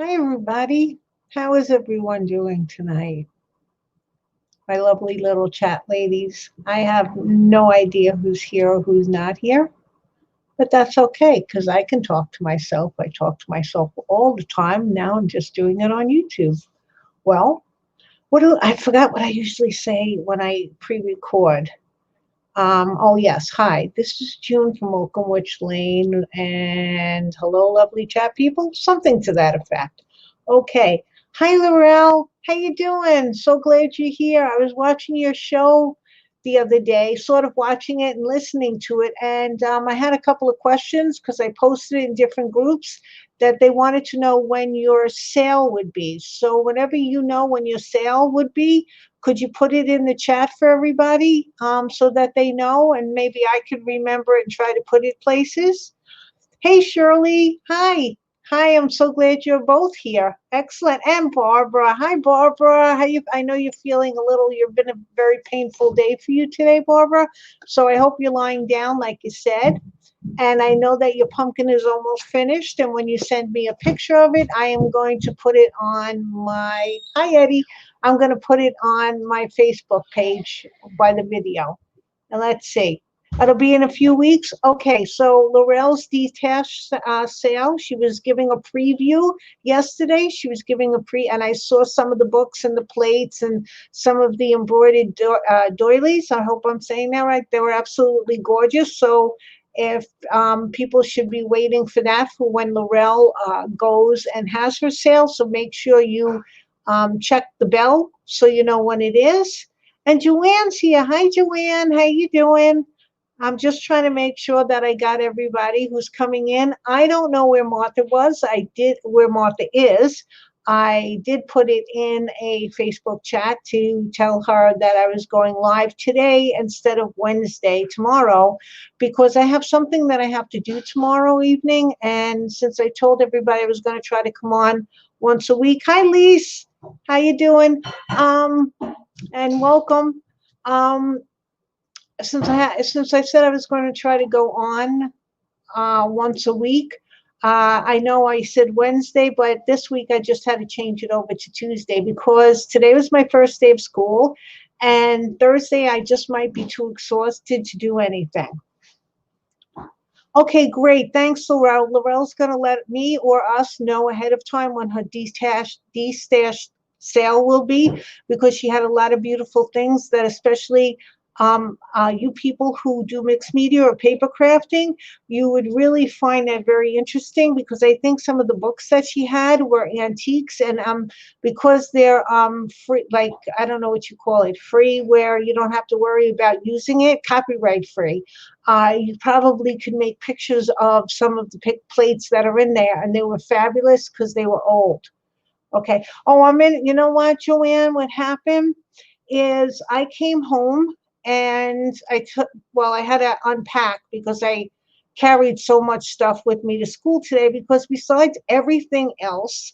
Hi, everybody. How is everyone doing tonight? My lovely little chat ladies. I have no idea who's here or who's not here, but that's okay because I can talk to myself. I talk to myself all the time. Now I'm just doing it on YouTube. Well, I forgot what I usually say when I pre-record. Oh yes, hi. This is June from Oakham Witch Lane, and hello, lovely chat people. Something to that effect. Okay. Hi, Laurel. How you doing? So glad you're here. I was watching your show the other day, sort of watching it and listening to it, and I had a couple of questions because I posted it in different groups that they wanted to know when your sale would be. So whenever you know when your sale would be, could you put it in the chat for everybody so that they know and maybe I could remember it and try to put it places? Hey, Shirley. Hi. Hi, I'm so glad you're both here. Excellent. And Barbara. Hi, Barbara. How you? I know you're feeling a little, you've been a very painful day for you today, Barbara. So I hope you're lying down like you said. And I know that your pumpkin is almost finished. And when you send me a picture of it, I am going to put it on my, hi, Eddie. I'm going to put it on my Facebook page by the video. And let's see. It'll be in a few weeks. Okay, so Laurel's detached sale. She was giving a preview yesterday. She was giving and I saw some of the books and the plates and some of the embroidered doilies. I hope I'm saying that right. They were absolutely gorgeous. So if people should be waiting for that for when Laurel goes and has her sale. So make sure you check the bell so you know when it is. And Joanne's here. Hi, Joanne. How you doing? I'm just trying to make sure that I got everybody who's coming in. I don't know where Martha was. Where Martha is. I did put it in a Facebook chat to tell her that I was going live today instead of Wednesday, tomorrow, because I have something that I have to do tomorrow evening. And since I told everybody I was going to try to come on once a week. Hi, Lise. How you doing? Um, and welcome. Um, since I said I was going to try to go on once a week, I know I said Wednesday, but this week I just had to change it over to Tuesday because today was my first day of school, and Thursday I just might be too exhausted to do anything. Okay, great. Thanks, Laurel. Laurel's going to let me or us know ahead of time when her D-stash sale will be because she had a lot of beautiful things that especially you people who do mixed media or paper crafting, you would really find that very interesting because I think some of the books that she had were antiques and because they're free, like, I don't know what you call it, free, where you don't have to worry about using it, copyright free. You probably could make pictures of some of the plates that are in there, and they were fabulous because they were old. Okay. Oh, you know what, Joanne? What happened is I came home and I had to unpack because I carried so much stuff with me to school today because besides everything else,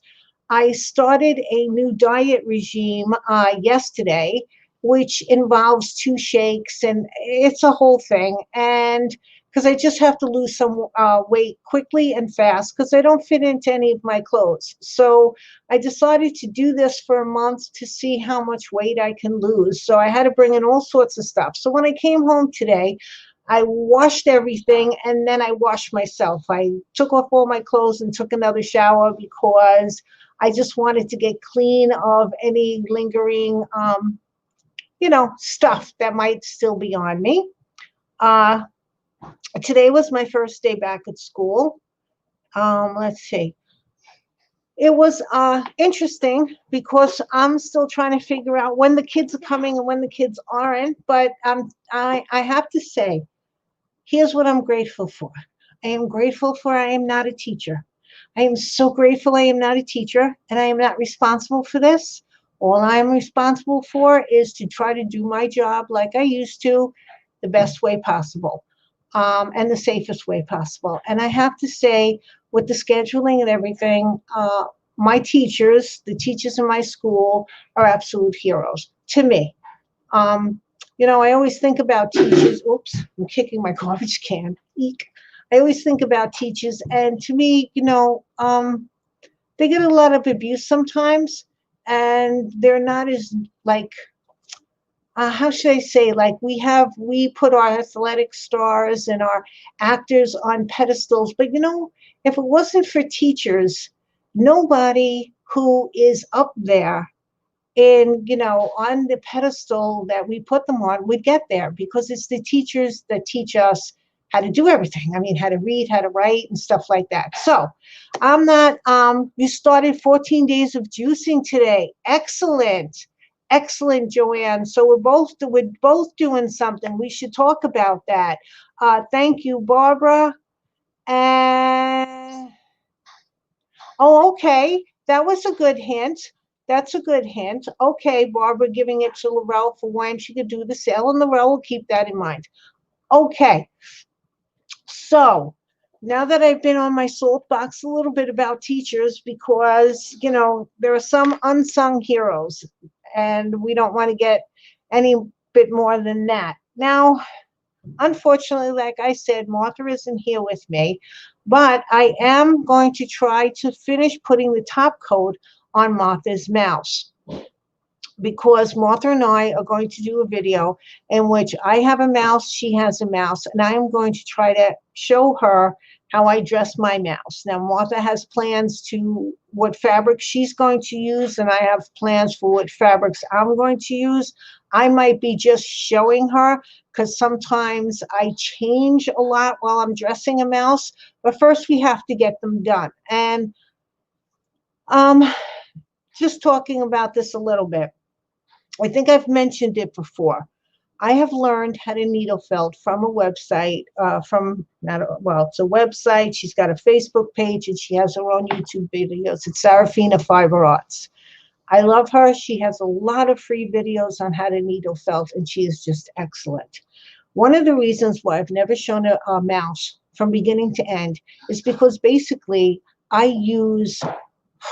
I started a new diet regime yesterday, which involves 2 shakes and it's a whole thing. And because I just have to lose some weight quickly and fast because I don't fit into any of my clothes. So I decided to do this for a month to see how much weight I can lose. So I had to bring in all sorts of stuff. So when I came home today, I washed everything and then I washed myself. I took off all my clothes and took another shower because I just wanted to get clean of any lingering, stuff that might still be on me. Uh, Today was my first day back at school. Let's see. It was interesting because I'm still trying to figure out when the kids are coming and when the kids aren't. But I have to say, here's what I'm grateful for. I am grateful for I am not a teacher. I am so grateful I am not a teacher and I am not responsible for this. All I am responsible for is to try to do my job like I used to, the best way possible, and the safest way possible. And I have to say, with the scheduling and everything, my teachers, the teachers in my school, are absolute heroes to me. Um, I always think about teachers. Oops, I'm kicking my garbage can. Eek. I always think about teachers, and to me, they get a lot of abuse sometimes, and they're not as like, how should I say, like we put our athletic stars and our actors on pedestals, but if it wasn't for teachers, nobody who is up there in, on the pedestal that we put them on would get there, because it's the teachers that teach us how to do everything. I mean, how to read, how to write, and stuff like that. So I'm not, you started 14 days of juicing today. Excellent. Excellent, Joanne. So we're both doing something. We should talk about that. Thank you, Barbara. And oh, okay. That was a good hint. That's a good hint. Okay, Barbara giving it to Laurel for when she could do the sale, and Laurel will keep that in mind. Okay, so now that I've been on my soapbox a little bit about teachers, because, there are some unsung heroes, and we don't want to get any bit more than that. Now, unfortunately, like I said, Martha isn't here with me, but I am going to try to finish putting the top coat on Martha's mouse, because Martha and I are going to do a video in which I have a mouse, she has a mouse, and I am going to try to show her how I dress my mouse. Now, Martha has plans to what fabric she's going to use, and I have plans for what fabrics I'm going to use. I might be just showing her, because sometimes I change a lot while I'm dressing a mouse, but first we have to get them done. And um, just talking about this a little bit, I think I've mentioned it before. I have learned how to needle felt from a website, it's a website. She's got a Facebook page, and she has her own YouTube videos. It's Sarafina Fiber Arts. I love her. She has a lot of free videos on how to needle felt, and she is just excellent. One of the reasons why I've never shown a mouse from beginning to end is because basically I use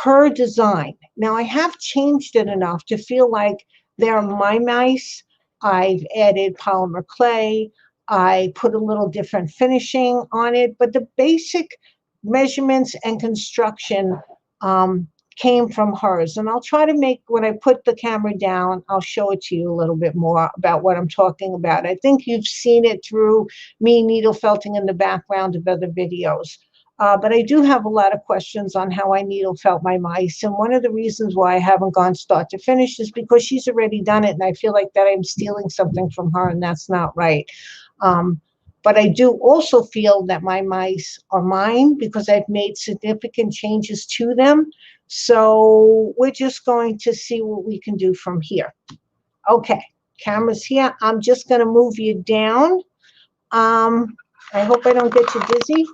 her design. Now, I have changed it enough to feel like they're my mice. I've added polymer clay. I put a little different finishing on it, but the basic measurements and construction came from hers. And I'll try to make, when I put the camera down, I'll show it to you a little bit more about what I'm talking about. I think you've seen it through me needle felting in the background of other videos. But I do have a lot of questions on how I needle felt my mice. And one of the reasons why I haven't gone start to finish is because she's already done it. And I feel like that I'm stealing something from her, and that's not right. But I do also feel that my mice are mine because I've made significant changes to them. So we're just going to see what we can do from here. Okay, camera's here. I'm just going to move you down. I hope I don't get you dizzy.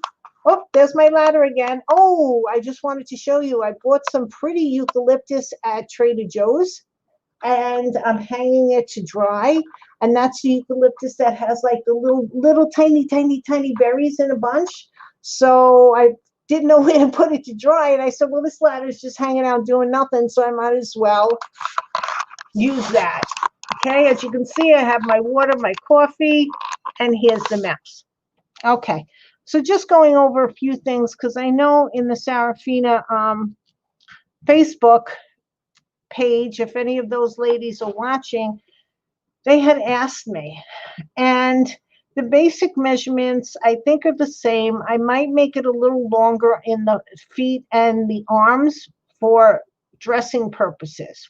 Oh, there's my ladder again. Oh, I just wanted to show you. I bought some pretty eucalyptus at Trader Joe's, and I'm hanging it to dry. And that's the eucalyptus that has like the little tiny berries in a bunch. So I didn't know where to put it to dry. And I said, well, this ladder is just hanging out doing nothing, so I might as well use that. Okay, as you can see, I have my water, my coffee, and here's the mouse. Okay, so just going over a few things, because I know in the Sarafina Facebook page, if any of those ladies are watching, they had asked me. And the basic measurements, I think, are the same. I might make it a little longer in the feet and the arms for dressing purposes.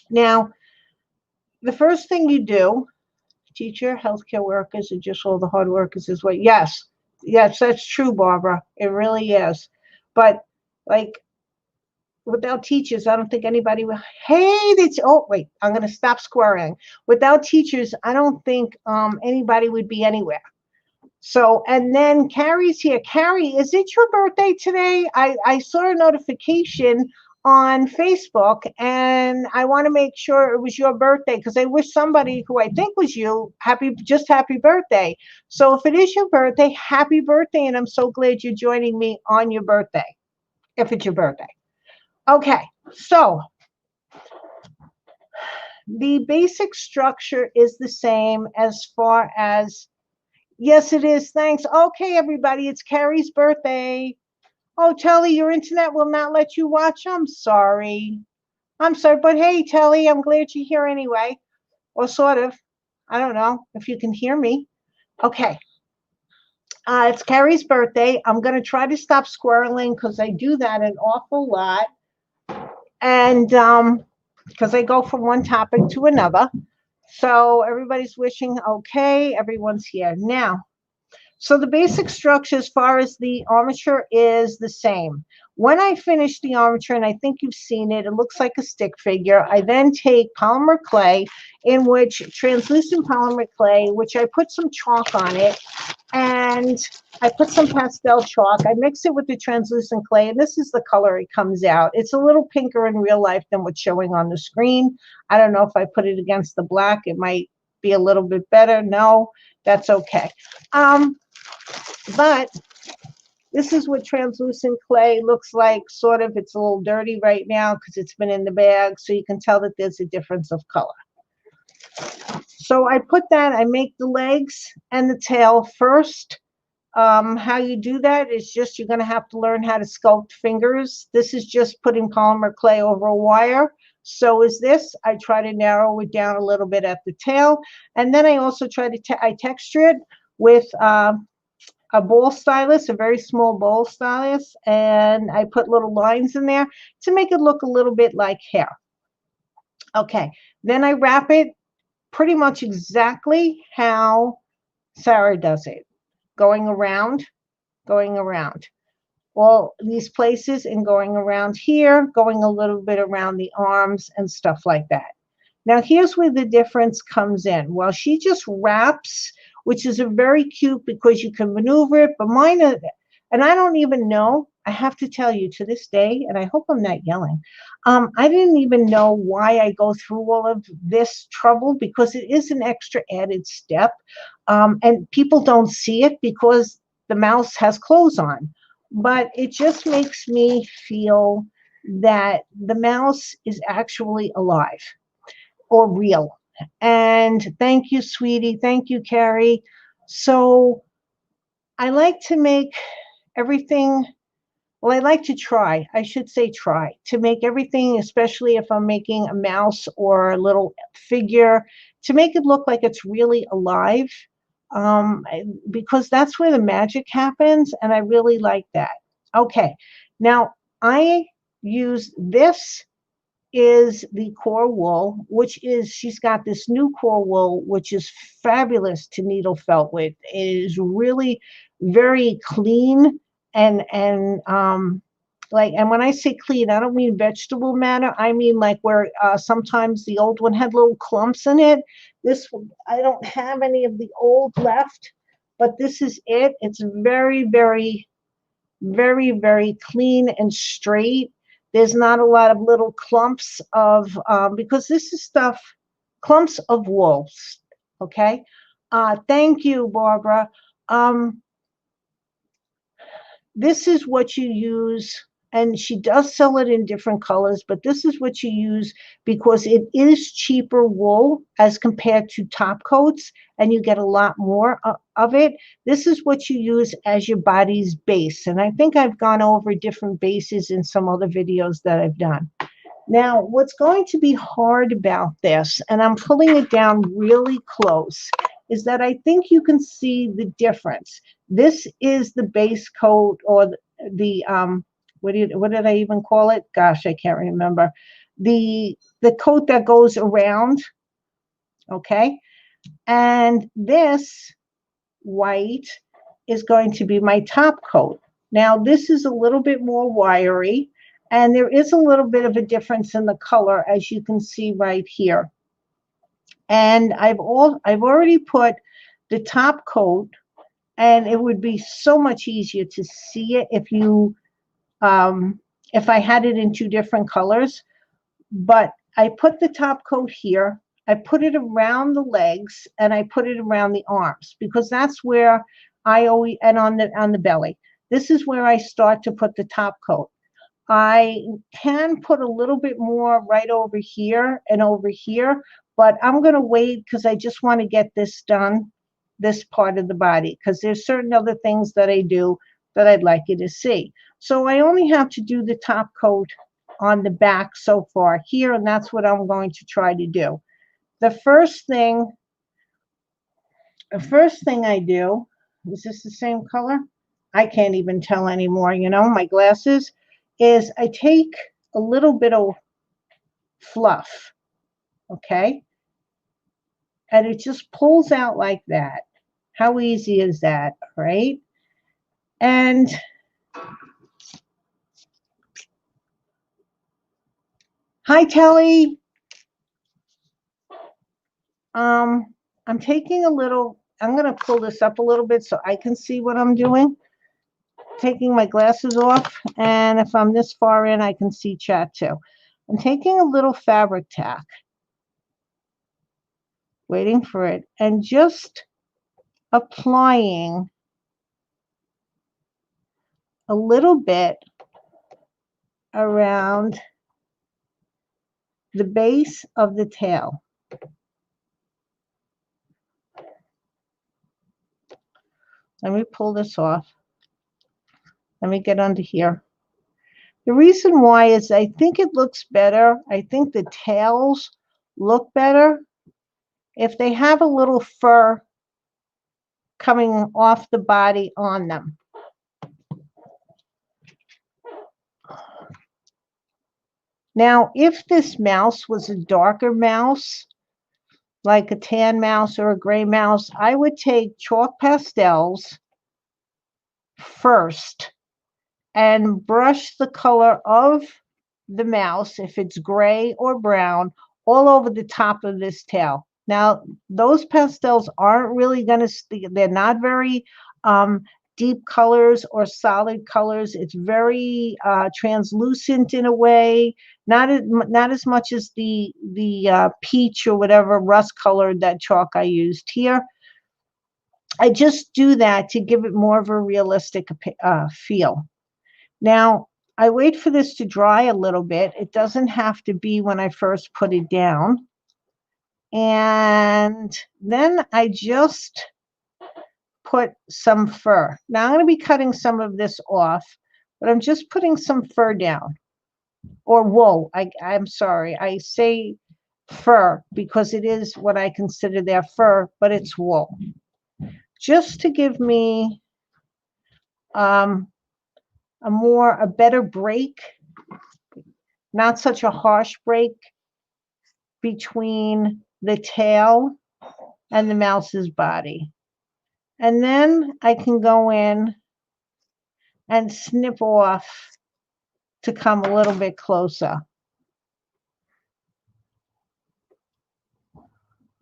Now, the first thing you do, teacher, healthcare workers, and just all the hard workers is what, yes, that's true, Barbara. It really is. But like, without teachers, I don't think anybody will. Hey, that's, oh, wait, I'm going to stop squaring. Without teachers, I don't think anybody would be anywhere. So, and then Carrie's here. Carrie, is it your birthday today? I saw a notification on Facebook, and I want to make sure it was your birthday, because I wish somebody who I think was you happy birthday. So if it is your birthday, happy birthday, and I'm so glad you're joining me on your birthday, if it's your birthday. Okay, so the basic structure is the same as far as, yes, it is, thanks. Okay, everybody, it's Carrie's birthday. Oh, Telly, your internet will not let you watch. I'm sorry. I'm sorry, but hey, Telly, I'm glad you're here anyway, or sort of. I don't know if you can hear me. Okay. It's Carrie's birthday. I'm going to try to stop squirreling because I do that an awful lot. And because I go from one topic to another. So everybody's wishing okay. Everyone's here. Now, so the basic structure as far as the armature is the same. When I finish the armature, and I think you've seen it, it looks like a stick figure. I then take polymer clay, in which translucent polymer clay, which I put some chalk on it, and I put some pastel chalk. I mix it with the translucent clay, and this is the color it comes out. It's a little pinker in real life than what's showing on the screen. I don't know if I put it against the black, it might be a little bit better. No, that's okay. But this is what translucent clay looks like, sort of. It's a little dirty right now because it's been in the bag, so you can tell that there's a difference of color. So I put that, I make the legs and the tail first. How you do that is just you're going to have to learn how to sculpt fingers. This is just putting polymer clay over a wire. So is this. I try to narrow it down a little bit at the tail. And then I also try to I texture it with a bowl stylus, a very small bowl stylus, and I put little lines in there to make it look a little bit like hair. Okay, then I wrap it pretty much exactly how Sarah does it, going around all these places and going around here, going a little bit around the arms and stuff like that. Now, here's where the difference comes in. Well, she just wraps, which is a very cute because you can maneuver it, but mine, and I don't even know, I have to tell you to this day, and I hope I'm not yelling, I didn't even know why I go through all of this trouble because it is an extra added step, and people don't see it because the mouse has clothes on, but it just makes me feel that the mouse is actually alive or real. And thank you, sweetie. Thank you, Carrie. So I like to make everything, well, I like to try, I should say try, to make everything, especially if I'm making a mouse or a little figure, to make it look like it's really alive, because that's where the magic happens, and I really like that. Okay, now I use this is the core wool, which is, she's got this new core wool, which is fabulous to needle felt with. It is really very clean and like, and when I say clean, I don't mean vegetable matter. I mean like where sometimes the old one had little clumps in it. This one, I don't have any of the old left, but this is it. It's very, very, very, very clean and straight. There's not a lot of little clumps of, because this is stuff, clumps of wool. Okay. Thank you, Barbara. This is what you use, and she does sell it in different colors, but this is what you use because it is cheaper wool as compared to top coats, and you get a lot more of it. This is what you use as your body's base, and I think I've gone over different bases in some other videos that I've done. Now, what's going to be hard about this, and I'm pulling it down really close, is that I think you can see the difference. This is the base coat, or the what did I even call it? Gosh, I can't remember. The coat that goes around, okay? And this white is going to be my top coat. Now, this is a little bit more wiry, and there is a little bit of a difference in the color, as you can see right here. And I've already put the top coat, and it would be so much easier to see it if I had it in two different colors. But I put the top coat here, I put it around the legs, and I put it around the arms, because that's where I always, and on the belly. This is where I start to put the top coat. I can put a little bit more right over here and over here, but I'm going to wait because I just want to get this done, this part of the body, because there's certain other things that I do that I'd like you to see. So I only have to do the top coat on the back so far here, and that's what I'm going to try to do. The first thing I do, is this the same color? I can't even tell anymore, you know, my glasses, is I take a little bit of fluff, okay? And it just pulls out like that. How easy is that, right? And hi, Telly. I'm taking a little, I'm going to pull this up a little bit so I can see what I'm doing. Taking my glasses off, and if I'm this far in, I can see chat too. I'm taking a little fabric tack, waiting for it, and just applying a little bit around the base of the tail. Let me pull this off. Let me get under here. The reason why is I think it looks better. I think the tails look better if they have a little fur coming off the body on them. Now, if this mouse was a darker mouse, like a tan mouse or a gray mouse, I would take chalk pastels first and brush the color of the mouse, if it's gray or brown, all over the top of this tail. Now, those pastels aren't really going to, they're not very deep colors or solid colors. It's very translucent in a way, not as much as the peach or whatever rust colored that chalk I used here. I just do that to give it more of a realistic feel. Now, I wait for this to dry a little bit. It doesn't have to be when I first put it down. And then I just put some fur. Now, I'm going to be cutting some of this off, but I'm just putting some fur down. Or wool. I'm sorry. I say fur because it is what I consider their fur, but it's wool. Just to give me a better break, not such a harsh break between the tail and the mouse's body. And then I can go in and snip off to come a little bit closer.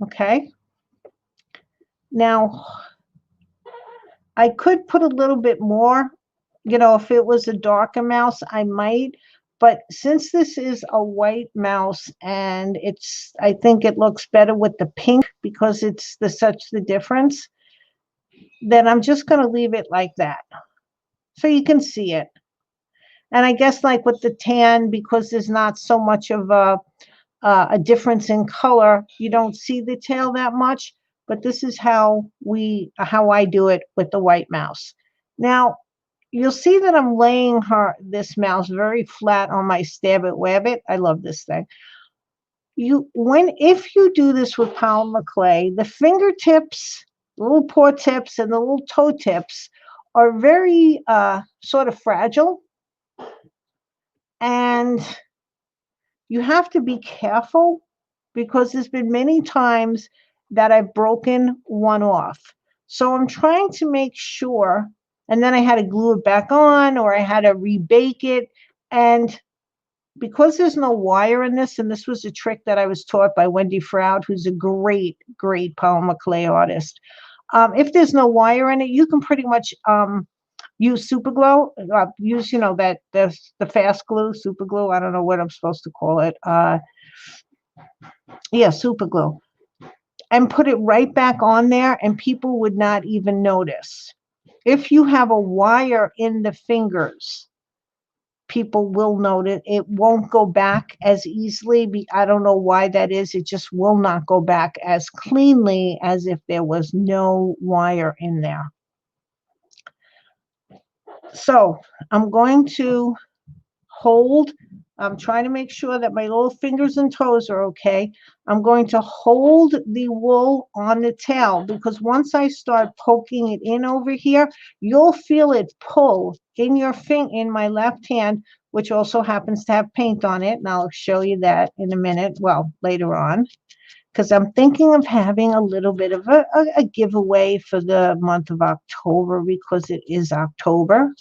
Okay. Now, I could put a little bit more, you know, if it was a darker mouse, I might. But since this is a white mouse and I think it looks better with the pink because it's such the difference, then I'm just going to leave it like that. So you can see it. And I guess like with the tan, because there's not so much of a difference in color, you don't see the tail that much. But this is how I do it with the white mouse. Now, you'll see that I'm laying this mouse very flat on my Stab It Wabbit. I love this thing. If you do this with Paloma clay, the fingertips, the little paw tips, and the little toe tips are very sort of fragile. And you have to be careful because there's been many times that I've broken one off. So I'm trying to make sure, and then I had to glue it back on or I had to rebake it. And because there's no wire in this, and this was a trick that I was taught by Wendy Froud, who's a great, great Paloma clay artist. If there's no wire in it, you can pretty much use super glue, use, you know, the fast glue, super glue. I don't know what I'm supposed to call it. Yeah, super glue. And put it right back on there and people would not even notice. If you have a wire in the fingers, people will notice. It won't go back as easily. I don't know why that is. It just will not go back as cleanly as if there was no wire in there. So I'm going to hold. I'm trying to make sure that my little fingers and toes are okay. I'm going to hold the wool on the tail because once I start poking it in over here, you'll feel it pull in in my left hand, which also happens to have paint on it. And I'll show you that in a minute. Well, later on, because I'm thinking of having a little bit of a giveaway for the month of October because it is October.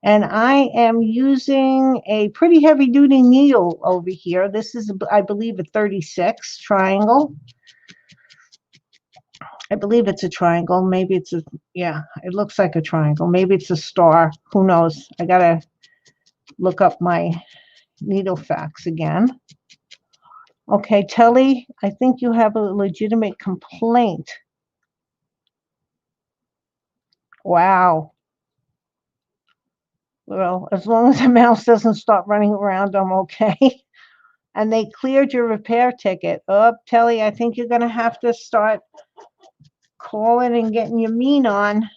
And I am using a pretty heavy duty needle over here. This is, I believe, a 36 triangle. I believe it's a triangle. Maybe it's yeah, it looks like a triangle. Maybe it's a star. Who knows? I gotta look up my needle facts again. Okay, Telly, I think you have a legitimate complaint. Wow. Well, as long as the mouse doesn't stop running around, I'm okay. And they cleared your repair ticket. Oh, Telly, I think you're going to have to start calling and getting your mean on.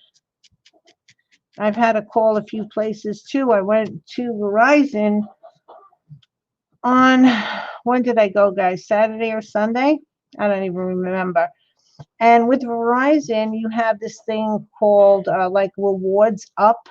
I've had to call a few places too. I went to Verizon on, when did I go, guys? Saturday or Sunday? I don't even remember. And with Verizon, you have this thing called like Rewards Up.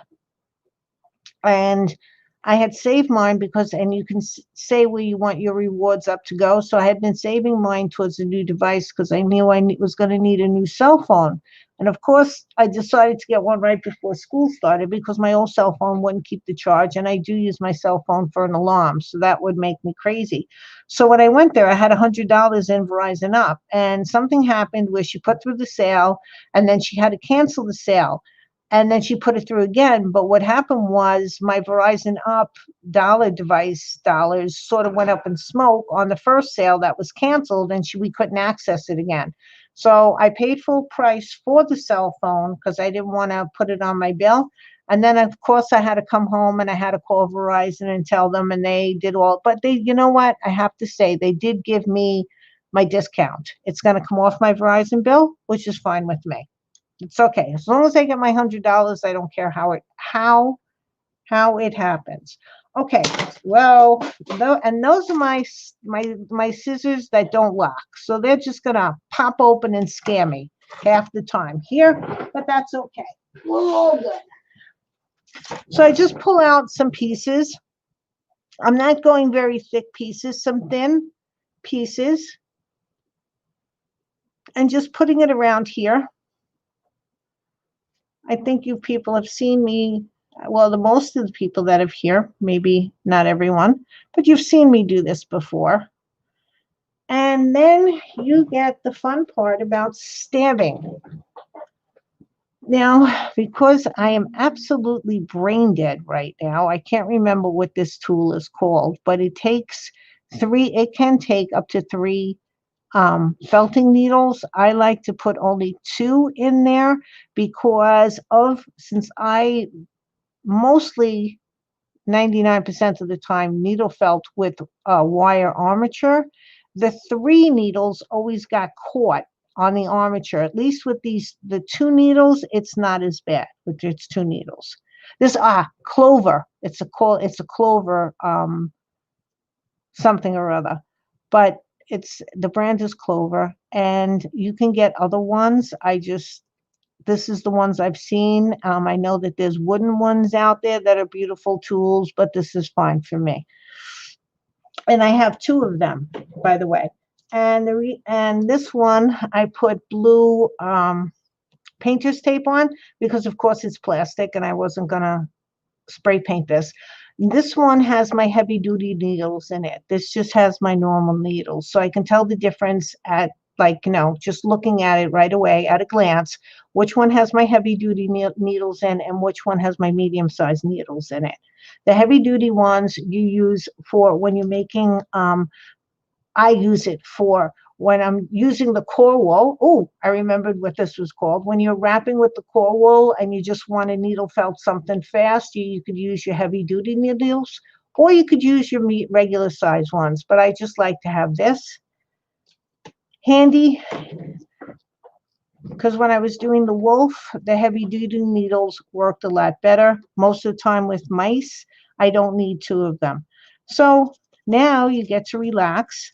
And I had saved mine because, and you can say where you want your rewards up to go. So I had been saving mine towards a new device because I knew I was going to need a new cell phone. And of course, I decided to get one right before school started because my old cell phone wouldn't keep the charge. And I do use my cell phone for an alarm. So that would make me crazy. So when I went there, I had $100 in Verizon Up. And something happened where she put through the sale and then she had to cancel the sale. And then she put it through again. But what happened was my Verizon Up dollar device dollars sort of went up in smoke on the first sale that was canceled, and we couldn't access it again. So I paid full price for the cell phone because I didn't want to put it on my bill. And then, of course, I had to come home and I had to call Verizon and tell them, and they did all. But they, you know what? I have to say, they did give me my discount. It's going to come off my Verizon bill, which is fine with me. It's okay. As long as I get my $100, I don't care how it happens. Okay, well, and those are my scissors that don't lock. So they're just gonna pop open and scare me half the time here, but that's okay. We're all good. So I just pull out some pieces. I'm not going very thick pieces, some thin pieces, and just putting it around here. I think you people have seen me, well, the most of the people that have here, maybe not everyone, but you've seen me do this before. And then you get the fun part about stabbing. Now, because I am absolutely brain dead right now, I can't remember what this tool is called, but it can take up to three felting needles. I like to put only two in there because since I mostly 99% of the time needle felt with wire armature, the three needles always got caught on the armature. At least with the two needles, it's not as bad with its two needles. This clover. It's a clover something or other, but the brand is Clover, and you can get other ones. This is the ones I've seen. I know that there's wooden ones out there that are beautiful tools, but this is fine for me. And I have two of them, by the way. And this one I put blue painter's tape on because, of course, it's plastic, and I wasn't gonna spray paint this. This one has my heavy duty needles in it. This just has my normal needles. So I can tell the difference at just looking at it right away at a glance, which one has my heavy duty needles in and which one has my medium sized needles in it. The heavy duty ones you use for when you're making, I use it for when I'm using the core wool. Oh, I remembered what this was called. When you're wrapping with the core wool and you just want to needle felt something fast, you could use your heavy duty needles, or you could use your regular size ones. But I just like to have this handy because when I was doing the wolf, the heavy duty needles worked a lot better. Most of the time with mice, I don't need two of them. So now you get to relax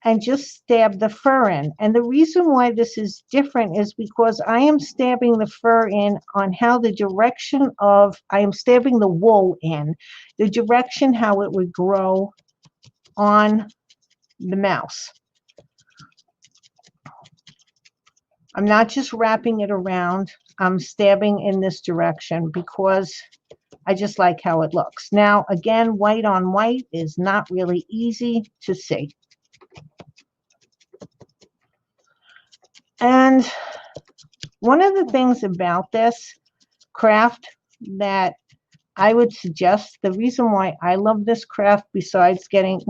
and just stab the fur in. And the reason why this is different is because I am stabbing the fur in on how the direction of, I am stabbing the wool in, the direction how it would grow on the mouse. I'm not just wrapping it around, I'm stabbing in this direction because I just like how it looks. Now, again, white on white is not really easy to see. And one of the things about this craft that I would suggest, the reason why I love this craft besides getting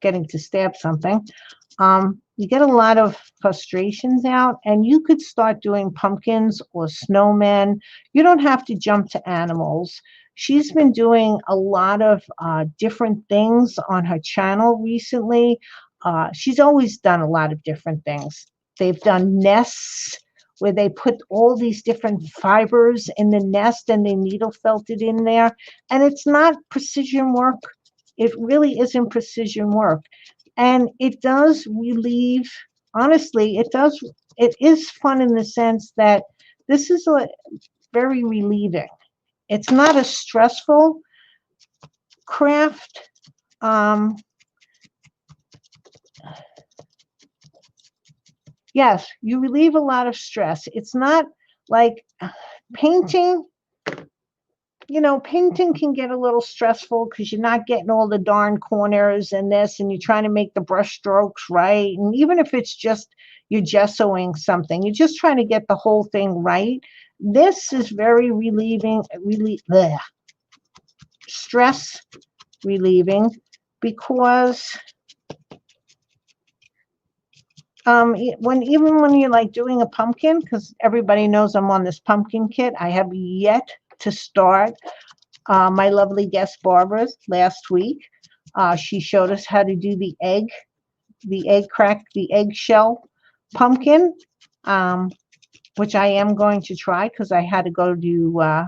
to stab something, you get a lot of frustrations out, and you could start doing pumpkins or snowmen. You don't have to jump to animals. She's been doing a lot of different things on her channel recently. She's always done a lot of different things. They've done nests where they put all these different fibers in the nest and they needle felted in there. And it's not precision work. It really isn't precision work. And it does relieve, honestly, it is fun in the sense that this is very relieving. It's not a stressful craft. Yes, you relieve a lot of stress. It's not like painting. Painting can get a little stressful because you're not getting all the darn corners and this, and you're trying to make the brush strokes right. And even if it's just you're gessoing something, you're just trying to get the whole thing right. This is very relieving, stress relieving, because even when you're like doing a pumpkin, because everybody knows I'm on this pumpkin kit, I have yet to start. My lovely guest Barbara last week, she showed us how to do the eggshell pumpkin, which I am going to try because I had to go to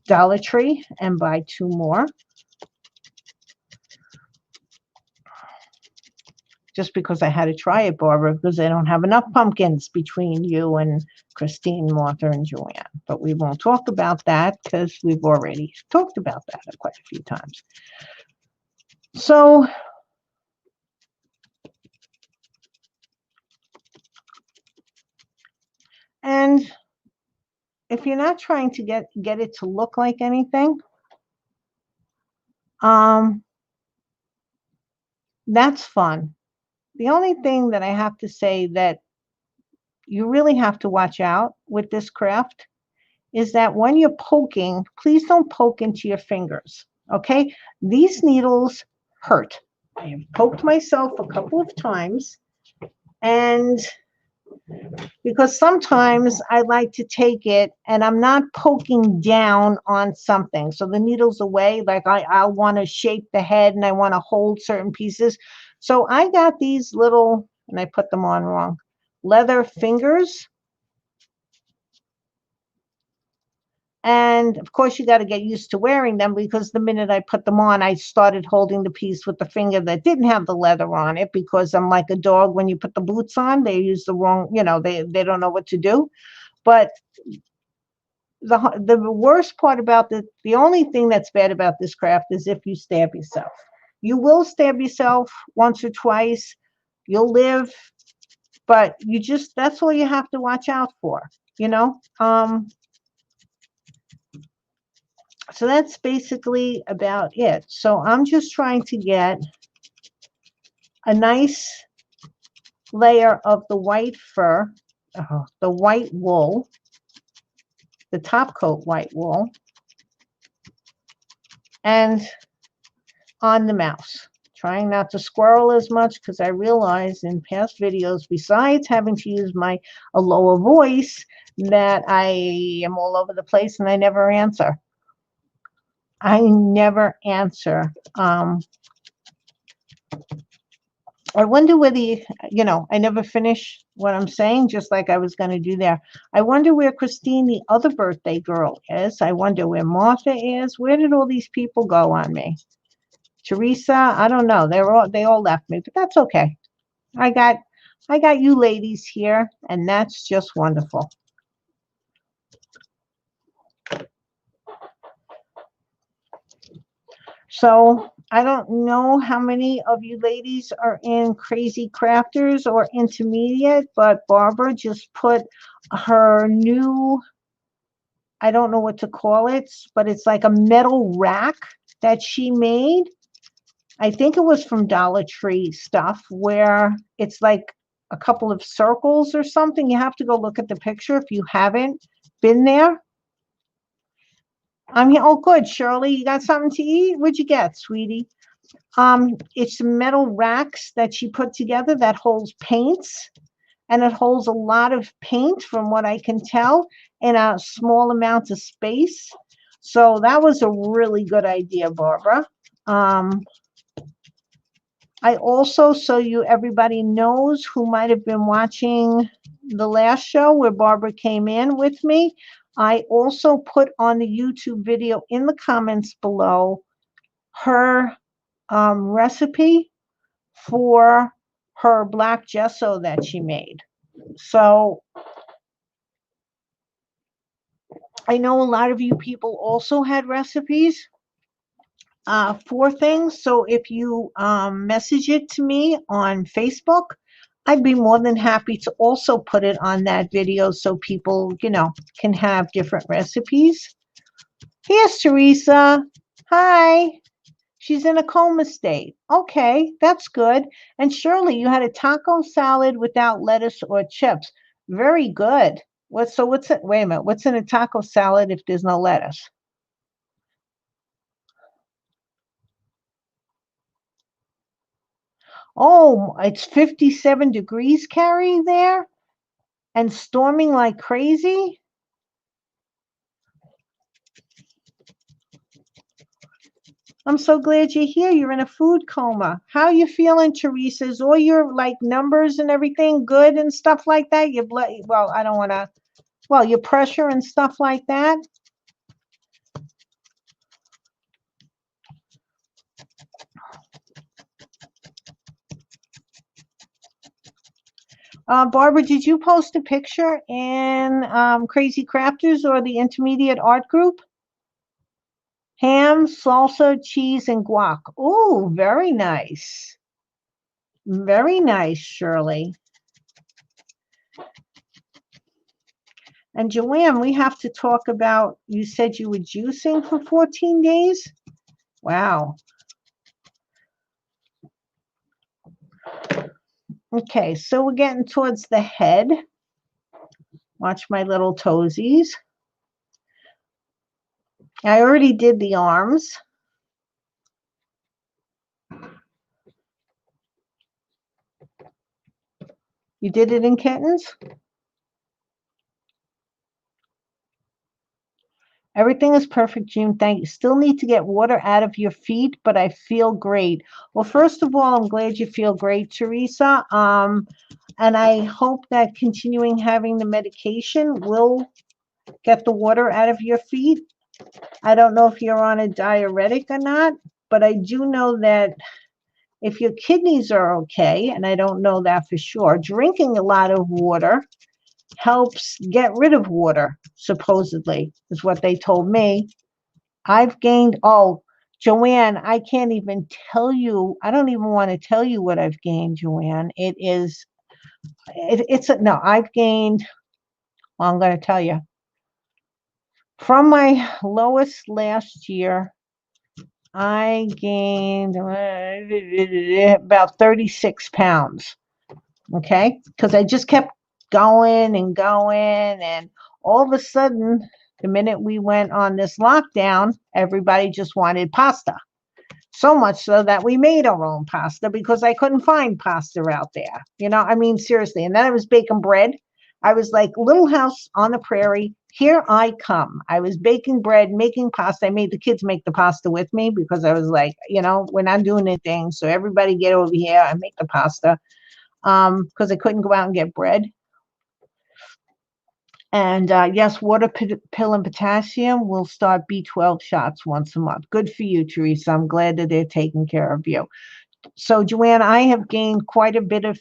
Dollar Tree and buy 2 more. Just because I had to try it, Barbara, because I don't have enough pumpkins between you and Christine, Martha, and Joanne. But we won't talk about that because we've already talked about that quite a few times. So, and if you're not trying to get it to look like anything, that's fun. The only thing that I have to say that you really have to watch out with this craft is that when you're poking, please don't poke into your fingers, okay? These needles hurt. I have poked myself a couple of times, and because sometimes I like to take it and I'm not poking down on something. So the needle's away, like I want to shape the head and I want to hold certain pieces. So I got these little, and I put them on wrong, leather fingers. And of course, you got to get used to wearing them, because the minute I put them on, I started holding the piece with the finger that didn't have the leather on it, because I'm like a dog. When you put the boots on, they use the wrong, they don't know what to do. But the worst part about the only thing that's bad about this craft is if you stab yourself. You will stab yourself once or twice. You'll live, but that's all you have to watch out for, So that's basically about it. So I'm just trying to get a nice layer of the white fur, the white wool, the top coat white wool, and on the mouse. Trying not to squirrel as much, because I realized in past videos, besides having to use a lower voice, that I am all over the place and I never answer. I wonder where I never finish what I'm saying, just like I was going to do there. I wonder where Christine, the other birthday girl, is. I wonder where Martha is. Where did all these people go on me? Teresa, I don't know. They all left me, but that's okay. I got you ladies here, and that's just wonderful. So I don't know how many of you ladies are in Crazy Crafters or Intermediate, but Barbara just put her new, I don't know what to call it, but it's like a metal rack that she made. I think it was from Dollar Tree stuff, where it's like a couple of circles or something. You have to go look at the picture if you haven't been there. I'm here. Oh, good, Shirley. You got something to eat? What'd you get, sweetie? It's metal racks that she put together that holds paints, and it holds a lot of paint, from what I can tell, in a small amount of space. So that was a really good idea, Barbara. I also, so everybody knows who might have been watching the last show where Barbara came in with me, I also put on the YouTube video in the comments below her recipe for her black gesso that she made. So I know a lot of you people also had recipes for things. So if you message it to me on Facebook, I'd be more than happy to also put it on that video so people, can have different recipes. Here's Teresa. Hi. She's in a coma state. Okay, that's good. And Shirley, you had a taco salad without lettuce or chips. What's it? Wait a minute. What's in a taco salad if there's no lettuce? Oh, it's 57 degrees, Carrie, there, and storming like crazy. I'm so glad you're here. You're in a food coma. How you feeling, Teresa? Is all your numbers and everything good and stuff like that? Your blood, well, I don't want to, well, your pressure and stuff like that? Barbara, did you post a picture in Crazy Crafters or the Intermediate Art Group? Ham, salsa, cheese, and guac. Oh, very nice. Very nice, Shirley. And Joanne, we have to talk about, you said you were juicing for 14 days? Wow. Okay, so we're getting towards the head. Watch my little toesies. I already did the arms. You did it in kittens? Everything is perfect, June. Thank you. Still need to get water out of your feet, but I feel great. Well, first of all, I'm glad you feel great, Teresa. And I hope that continuing having the medication will get the water out of your feet. I don't know if you're on a diuretic or not, but I do know that if your kidneys are okay, and I don't know that for sure, drinking a lot of water helps get rid of water, supposedly, is what they told me. I've gained, oh, Joanne, I can't even tell you. I don't even want to tell you what I've gained, Joanne. No, I've gained, well, I'm going to tell you. From my lowest last year, I gained about 36 pounds. Okay. Because I just kept going and going. And all of a sudden, the minute we went on this lockdown, everybody just wanted pasta. So much so that we made our own pasta because I couldn't find pasta out there. I mean, seriously. And then I was baking bread. I was like Little House on the Prairie, here I come. I was baking bread, making pasta. I made the kids make the pasta with me because I was like, we're not doing anything. So everybody get over here and make the pasta. Because I couldn't go out and get bread. And yes, water pill and potassium will start B12 shots once a month. Good for you, Teresa. I'm glad that they're taking care of you. So, Joanne, I have gained quite a bit of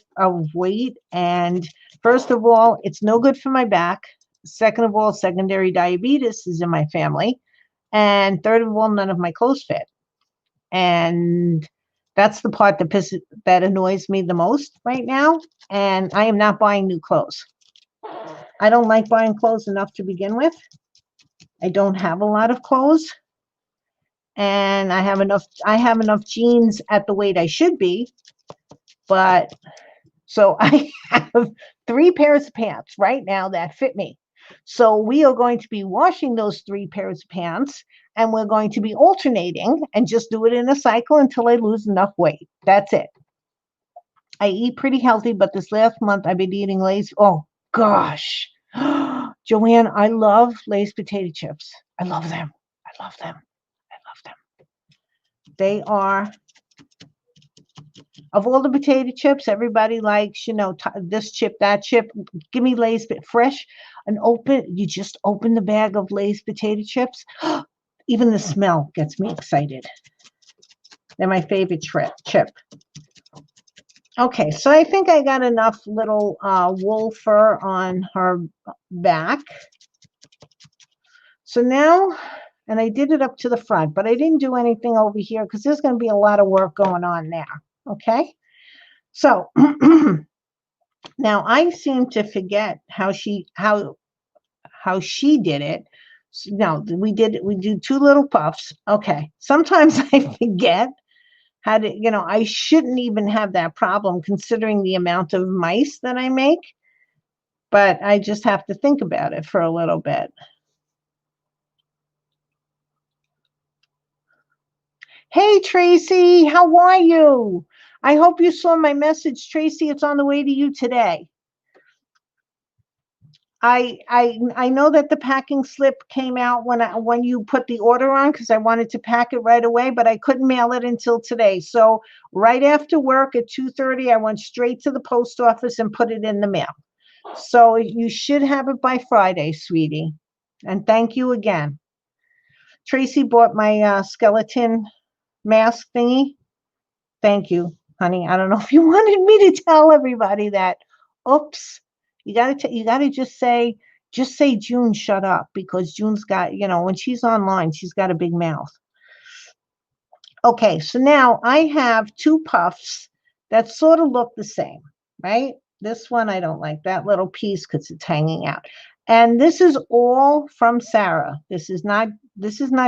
weight. And first of all, it's no good for my back. Second of all, secondary diabetes is in my family. And third of all, none of my clothes fit. And that's the part that annoys me the most right now. And I am not buying new clothes. I don't like buying clothes enough to begin with. I don't have a lot of clothes. And I have enough jeans at the weight I should be. But so I have 3 pairs of pants right now that fit me. So we are going to be washing those 3 pairs of pants, and we're going to be alternating and just do it in a cycle until I lose enough weight. That's it. I eat pretty healthy, but this last month I've been eating Lay's. Oh gosh, Joanne, I love Lay's potato chips. I love them. I love them. I love them. They are, of all the potato chips, everybody likes, this chip, that chip. Give me Lay's fresh and open. You just open the bag of Lay's potato chips. Even the smell gets me excited. They're my favorite chip. Okay, so I think I got enough little wool fur on her back. So now, and I did it up to the front, but I didn't do anything over here because there's going to be a lot of work going on there. Okay, so now I seem to forget how she did it. So, no, we do 2 little puffs. Okay, sometimes I forget how to, I shouldn't even have that problem considering the amount of mice that I make, but I just have to think about it for a little bit. Hey, Tracy, how are you? I hope you saw my message, Tracy. It's on the way to you today. I know that the packing slip came out when you put the order on because I wanted to pack it right away, but I couldn't mail it until today. So right after work at 2:30, I went straight to the post office and put it in the mail. So you should have it by Friday, sweetie. And thank you again. Tracy bought my skeleton mask thingy. Thank you, honey. I don't know if you wanted me to tell everybody that. Oops. You gotta just say June, shut up, because June's got, when she's online, she's got a big mouth. Okay, so now I have 2 puffs that sort of look the same, right? This one I don't like that little piece because it's hanging out. And this is all from Sarah. This is not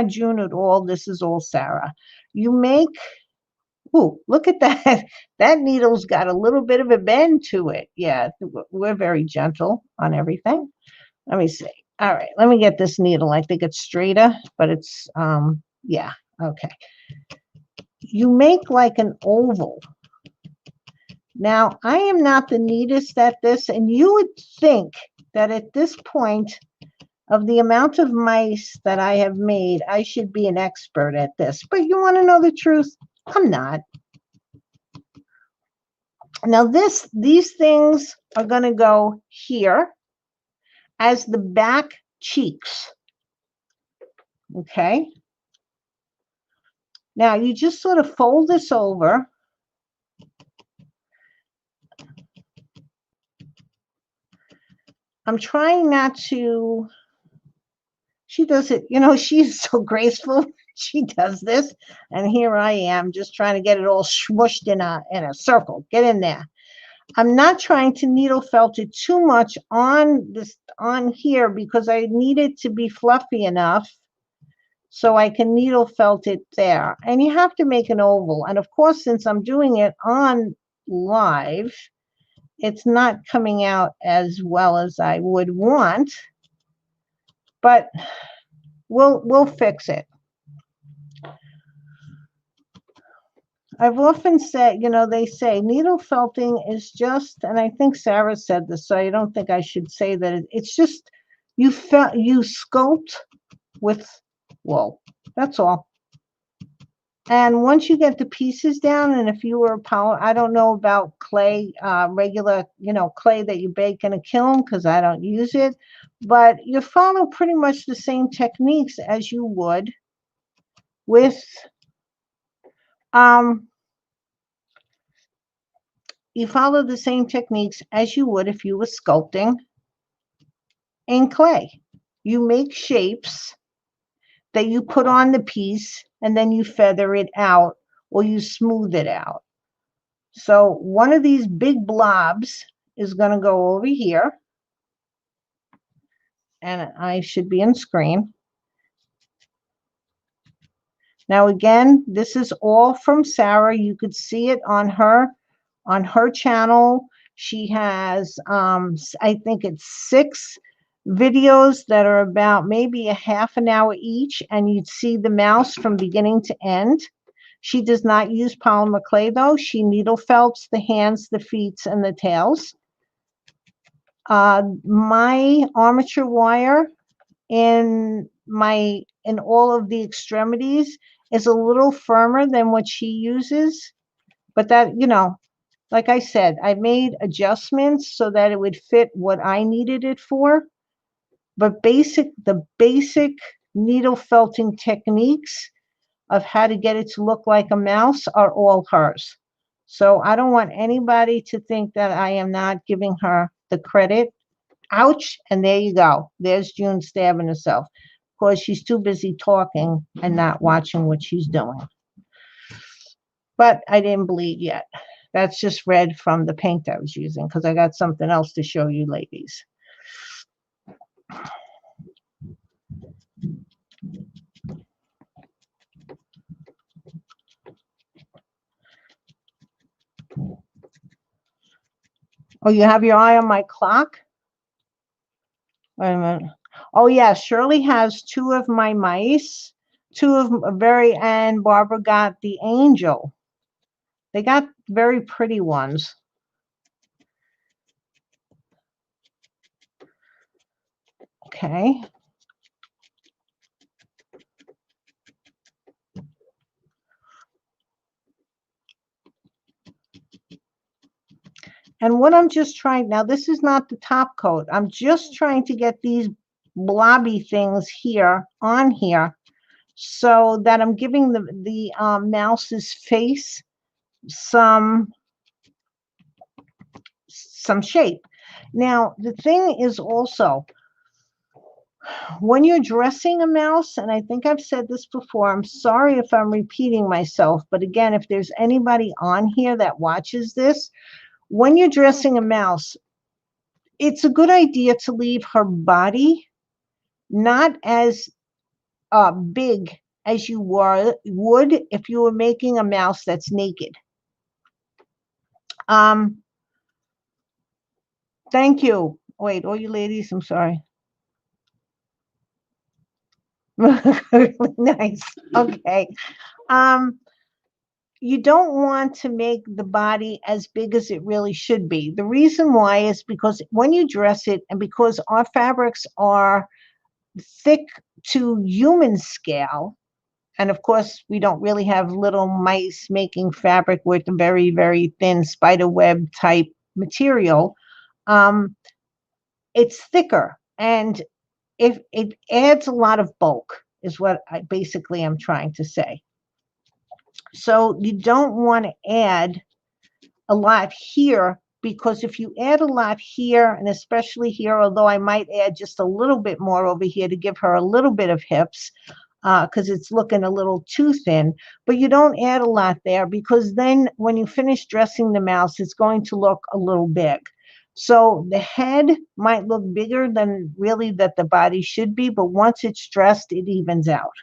June at all. This is all Sarah. You make, ooh, look at that. That needle's got a little bit of a bend to it. Yeah, we're very gentle on everything. Let me see. All right, let me get this needle. I think it's straighter, but it's, yeah, okay. You make like an oval. Now, I am not the neatest at this, and you would think that at this point of the amount of mice that I have made, I should be an expert at this. But you want to know the truth? I'm not. Now, these things are going to go here as the back cheeks. Okay. Now, you just sort of fold this over. I'm trying not to, she does it, she's so graceful. She does this, and here I am just trying to get it all smooshed in a circle. Get in there. I'm not trying to needle felt it too much on here because I need it to be fluffy enough so I can needle felt it there. And you have to make an oval. And of course, since I'm doing it on live, it's not coming out as well as I would want, but we'll fix it. I've often said, they say needle felting is just, and I think Sarah said this, so I don't think I should say that it's just You sculpt with wool. That's all. And once you get the pieces down, and if you were I don't know about clay, regular, clay that you bake in a kiln, because I don't use it, but you follow pretty much the same techniques as you would with, you follow the same techniques as you would if you were sculpting in clay. You make shapes that you put on the piece, and then you feather it out or you smooth it out. So one of these big blobs is going to go over here, and I should be on screen. Now again, this is all from Sarah. You could see it on her channel. She has I think it's 6 videos that are about maybe a half an hour each, and you'd see the mouse from beginning to end. She does not use polymer clay though. She needle felts the hands, the feet, and the tails. My armature wire in all of the extremities is a little firmer than what she uses, but that, like I said, I made adjustments so that it would fit what I needed it for. But the basic needle felting techniques of how to get it to look like a mouse are all hers. So I don't want anybody to think that I am not giving her the credit. Ouch, and there you go. There's June stabbing herself because she's too busy talking and not watching what she's doing. But I didn't bleed yet. That's just red from the paint I was using, because I got something else to show you ladies. Oh, you have your eye on my clock? Wait a minute. Oh, yeah, Shirley has 2 of my mice. 2 of and Barbara got the angel. They got very pretty ones. Okay. And what I'm just trying, now this is not the top coat. I'm just trying to get these blobby things here on here so that I'm giving the mouse's face some shape. Now, the thing is also, when you're dressing a mouse, and I think I've said this before, I'm sorry if I'm repeating myself, but again, if there's anybody on here that watches this, when you're dressing a mouse, it's a good idea to leave her body not as big as you would if you were making a mouse that's naked. Thank you. Wait, all you ladies, I'm sorry. Nice. Okay. You don't want to make the body as big as it really should be. The reason why is because when you dress it, and because our fabrics are thick to human scale, and of course we don't really have little mice making fabric with very, very thin spider web type material, it's thicker, and if it adds a lot of bulk is what I basically am trying to say. So you don't want to add a lot here, because if you add a lot here, and especially here, although I might add just a little bit more over here to give her a little bit of hips, because it's looking a little too thin, but you don't add a lot there, because then when you finish dressing the mouse, it's going to look a little big. So the head might look bigger than really that the body should be, but once it's dressed, it evens out.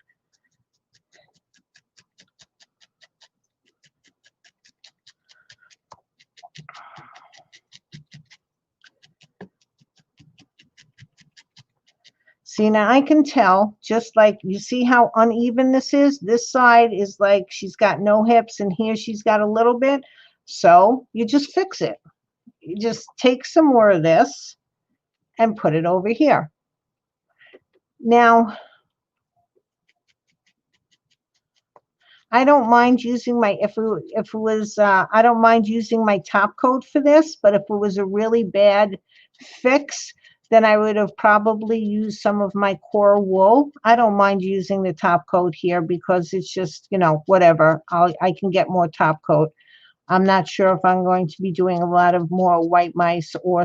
See, now I can tell, just like you see how uneven this is. This side is like she's got no hips, and here she's got a little bit. So you just fix it. You just take some more of this and put it over here. Now, I don't mind using my, if it was, I don't mind using my top coat for this, but if it was a really bad fix, then I would have probably used some of my core wool. I don't mind using the top coat here because it's just, you know, whatever. I can get more top coat. I'm not sure if I'm going to be doing a lot of more white mice or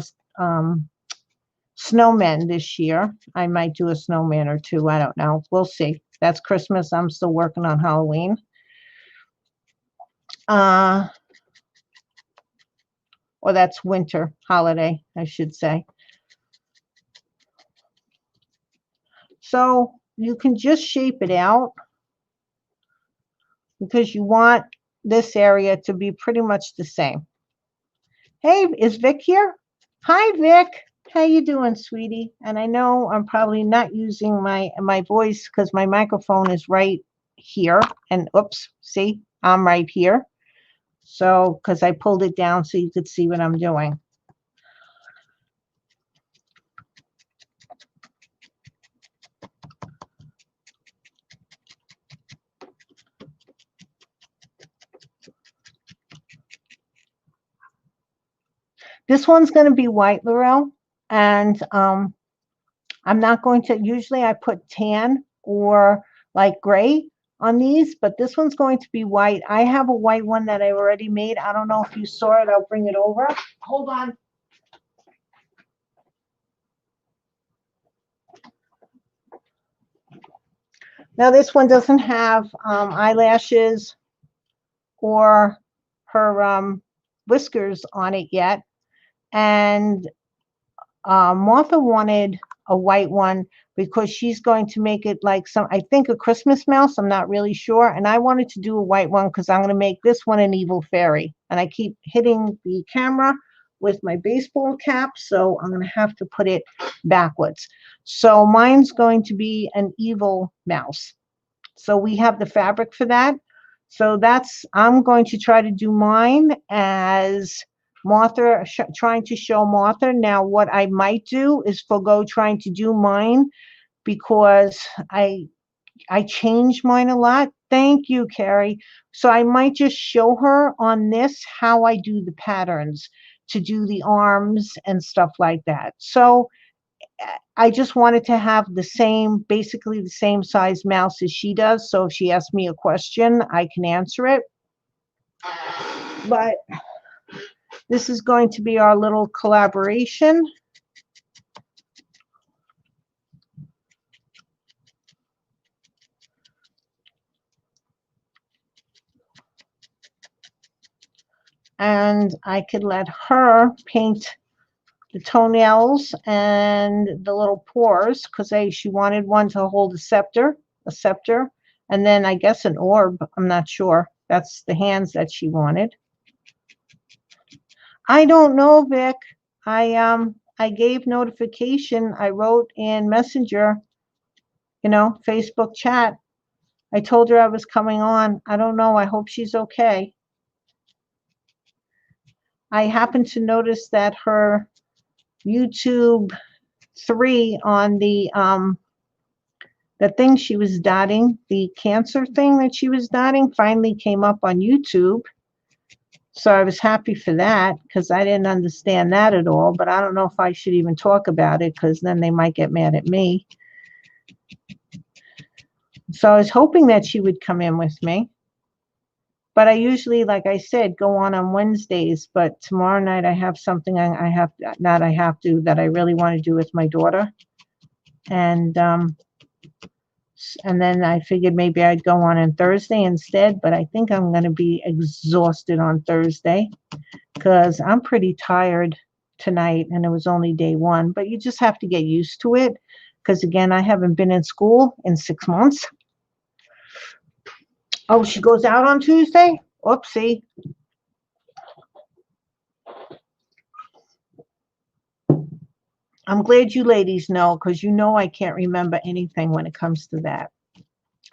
snowmen this year. I might do a snowman or two. I don't know. We'll see. That's Christmas. I'm still working on Halloween. Or that's winter holiday, I should say. So you can just shape it out because you want this area to be pretty much the same. Hey, is Vic here? Hi, Vic. How you doing, sweetie? And I know I'm probably not using my voice because my microphone is right here. And oops, see, I'm right here. So, because I pulled it down so you could see what I'm doing. This one's going to be white, Laurel, and I'm not going to, usually I put tan or like gray on these, but this one's going to be white. I have a white one that I already made. I don't know if you saw it. I'll bring it over. Hold on. Now this one doesn't have eyelashes or her whiskers on it yet. And Martha wanted a white one because she's going to make it like some, I think, a Christmas mouse. I'm not really sure. And I wanted to do a white one because I'm going to make this one an evil fairy. And I keep hitting the camera with my baseball cap, so I'm going to have to put it backwards. So mine's going to be an evil mouse. So we have the fabric for that. So that's, I'm going to try to do mine as Martha, trying to show Martha. Now, what I might do is forgo trying to do mine because I change mine a lot. Thank you, Carrie. So I might just show her on this how I do the patterns to do the arms and stuff like that. So I just wanted to have the same, basically the same size mouse as she does. So if she asks me a question, I can answer it. But this is going to be our little collaboration. And I could let her paint the toenails and the little paws because she wanted one to hold a scepter, and then I guess an orb. I'm not sure. That's the hands that she wanted. I don't know, Vic. I gave notification. I wrote in Messenger, you know, Facebook chat. I told her I was coming on. I don't know. I hope she's okay. I happened to notice that her YouTube 3 on the thing she was dotting, the cancer thing that she was dotting, finally came up on YouTube. So I was happy for that because I didn't understand that at all, but I don't know if I should even talk about it because then they might get mad at me. So I was hoping that she would come in with me. But I usually, like I said, go on Wednesdays, but tomorrow night I have something that I really want to do with my daughter. And then I figured maybe I'd go on Thursday instead, but I think I'm going to be exhausted on Thursday because I'm pretty tired tonight and it was only day one, but you just have to get used to it because, again, I haven't been in school in 6 months. Oh, she goes out on Tuesday? Oopsie. I'm glad you ladies know because you know I can't remember anything when it comes to that.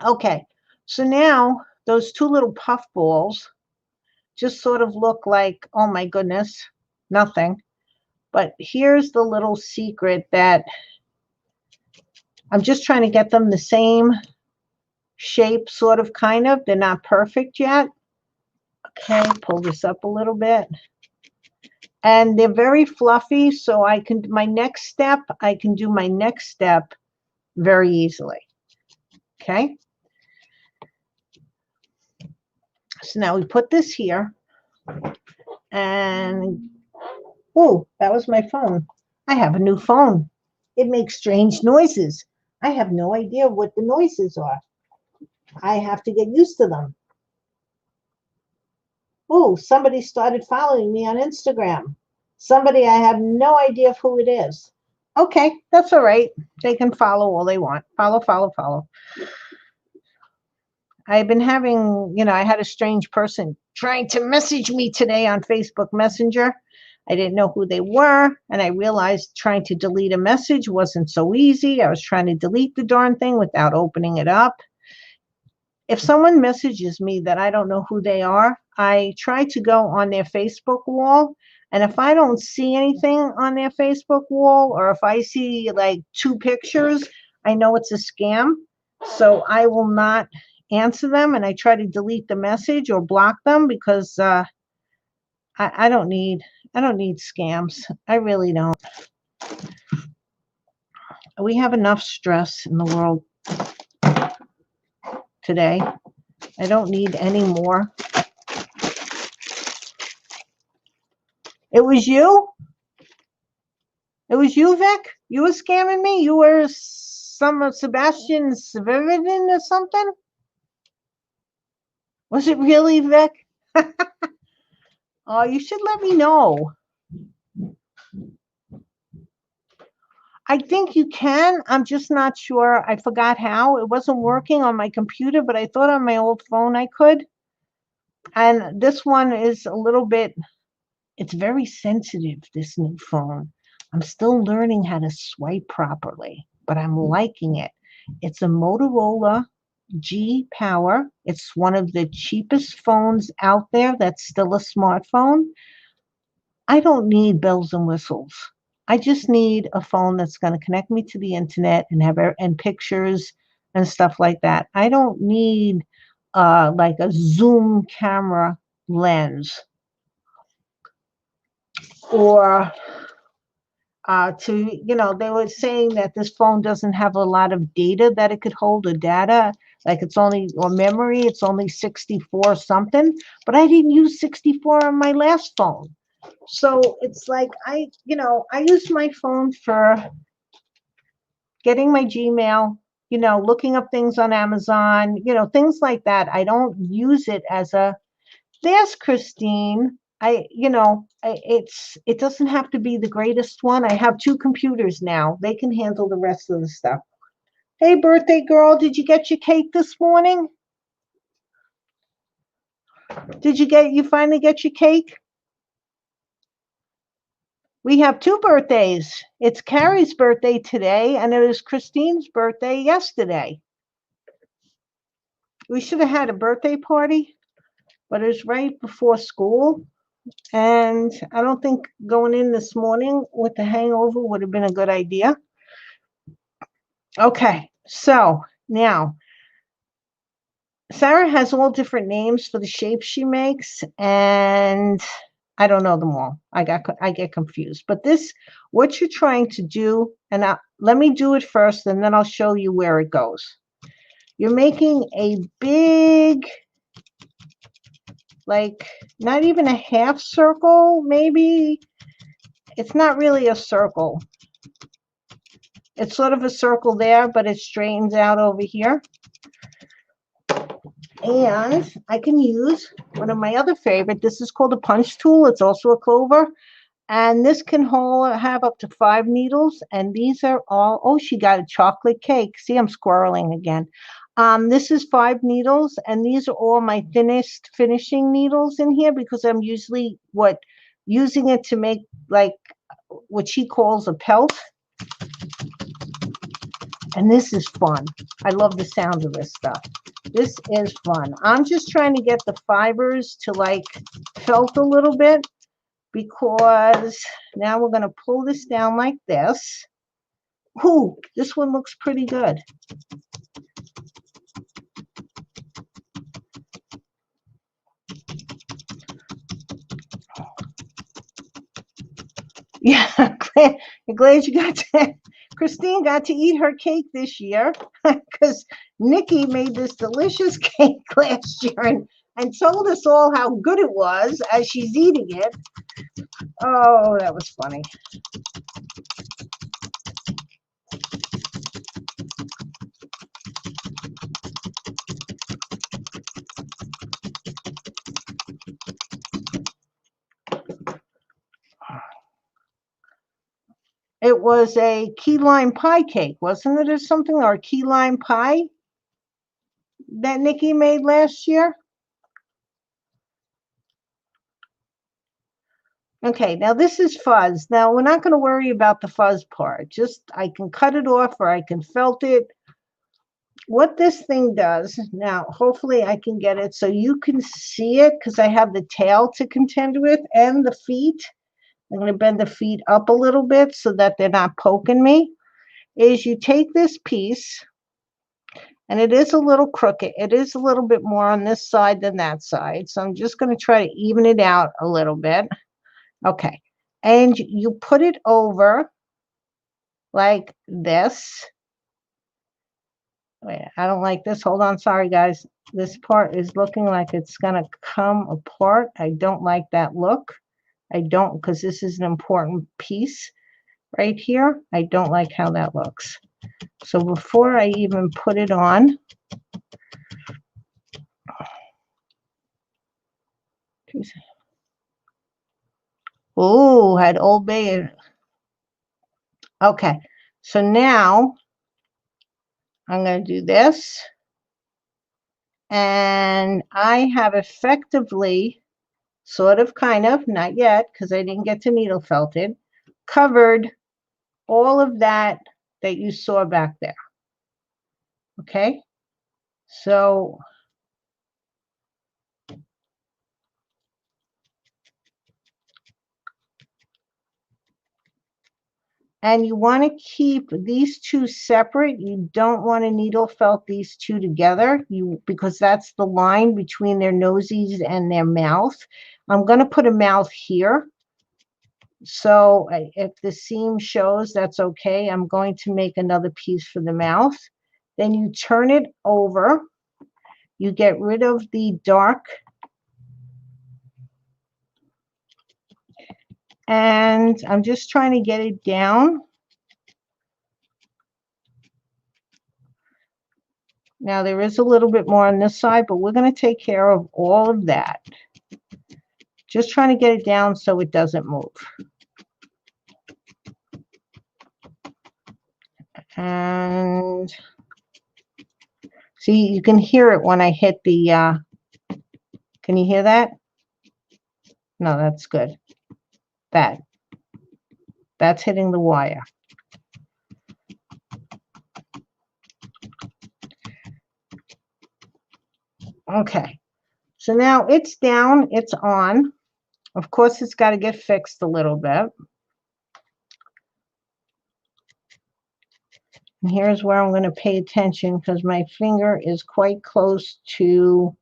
Okay, so now those two little puff balls just sort of look like, oh my goodness, nothing. But here's the little secret that I'm just trying to get them the same shape, sort of, kind of. They're not perfect yet. Okay, pull this up a little bit. And they're very fluffy, so I can do my next step very easily. Okay. So now we put this here. And, oh, that was my phone. I have a new phone. It makes strange noises. I have no idea what the noises are. I have to get used to them. Oh, somebody started following me on Instagram. Somebody, I have no idea who it is. Okay, that's all right. They can follow all they want. Follow, follow, follow. I've been having, I had a strange person trying to message me today on Facebook Messenger. I didn't know who they were, and I realized trying to delete a message wasn't so easy. I was trying to delete the darn thing without opening it up. If someone messages me that I don't know who they are, I try to go on their Facebook wall. And if I don't see anything on their Facebook wall, or if I see like 2 pictures, I know it's a scam. So I will not answer them, and I try to delete the message or block them, because I don't need scams. I really don't. We have enough stress in the world today. I don't need any more. It was you? It was you, Vic? You were scamming me? You were some Sebastian Severin or something? Was it really, Vic? Oh, you should let me know. I think you can. I'm just not sure. I forgot how. It wasn't working on my computer, but I thought on my old phone I could. And this one is a little bit, it's very sensitive, this new phone. I'm still learning how to swipe properly, but I'm liking it. It's a Motorola G Power. It's one of the cheapest phones out there that's still a smartphone. I don't need bells and whistles. I just need a phone that's going to connect me to the internet and have and pictures and stuff like that. I don't need like a zoom camera lens, or they were saying that this phone doesn't have a lot of data that it could hold, or data, like it's only, or memory, it's only 64 something, but I didn't use 64 on my last phone. So it's like, I use my phone for getting my Gmail, looking up things on Amazon, things like that. I don't use it as there's Christine. It doesn't have to be the greatest one. I have 2 computers now. They can handle the rest of the stuff. Hey, birthday girl, did you get your cake this morning? Did you finally get your cake? We have 2 birthdays. It's Carrie's birthday today, and it was Christine's birthday yesterday. We should have had a birthday party, but it was right before school. And I don't think going in this morning with the hangover would have been a good idea. Okay, so now Sarah has all different names for the shapes she makes, and I don't know them all. I get confused. But what you're trying to do, and let me do it first, and then I'll show you where it goes. You're making a big, like, not even a half circle, maybe. It's not really a circle. It's sort of a circle there, but it straightens out over here. And I can use one of my other favorite. This is called a punch tool. It's also a clover. And this can have up to 5 needles. And these are all, oh, she got a chocolate cake. See, I'm squirreling again. This is 5 needles. And these are all my thinnest finishing needles in here, because I'm usually using it to make like what she calls a pelt. And this is fun. I love the sound of this stuff. This is fun. I'm just trying to get the fibers to like felt a little bit, because now we're going to pull this down like this. Ooh, this one looks pretty good. Yeah, glad you got to, Christine got to eat her cake this year because Nikki made this delicious cake last year and told us all how good it was as she's eating it. Oh, that was funny. It was a key lime pie cake, wasn't it, or something, or key lime pie that Nikki made last year? Okay, now this is fuzz. Now we're not going to worry about the fuzz part. Just I can cut it off or I can felt it. What this thing does, now hopefully I can get it so you can see it because I have the tail to contend with and the feet. I'm going to bend the feet up a little bit so that they're not poking me. Is you take this piece, and it is a little crooked. It is a little bit more on this side than that side. So I'm just going to try to even it out a little bit. Okay. And you put it over like this. Wait, I don't like this. Hold on. Sorry, guys. This part is looking like it's going to come apart. I don't like that look. I don't, because this is an important piece right here. I don't like how that looks. So before I even put it on, oh, had Old Bay. Okay, so now I'm going to do this. And I have effectively, sort of, kind of, not yet, because I didn't get to needle felt it, covered all of that you saw back there. Okay, so and you want to keep these two separate. You don't want to needle felt these two together, because that's the line between their noses and their mouth. I'm going to put a mouth here. So if the seam shows, that's okay. I'm going to make another piece for the mouth. Then you turn it over. You get rid of the dark. And I'm just trying to get it down. Now there is a little bit more on this side, but we're going to take care of all of that. Just trying to get it down so it doesn't move. And see, you can hear it when I hit the, can you hear that? No, that's good. That's hitting the wire. Okay, so now it's down, it's on. Of course, it's got to get fixed a little bit. And here's where I'm going to pay attention because my finger is quite close to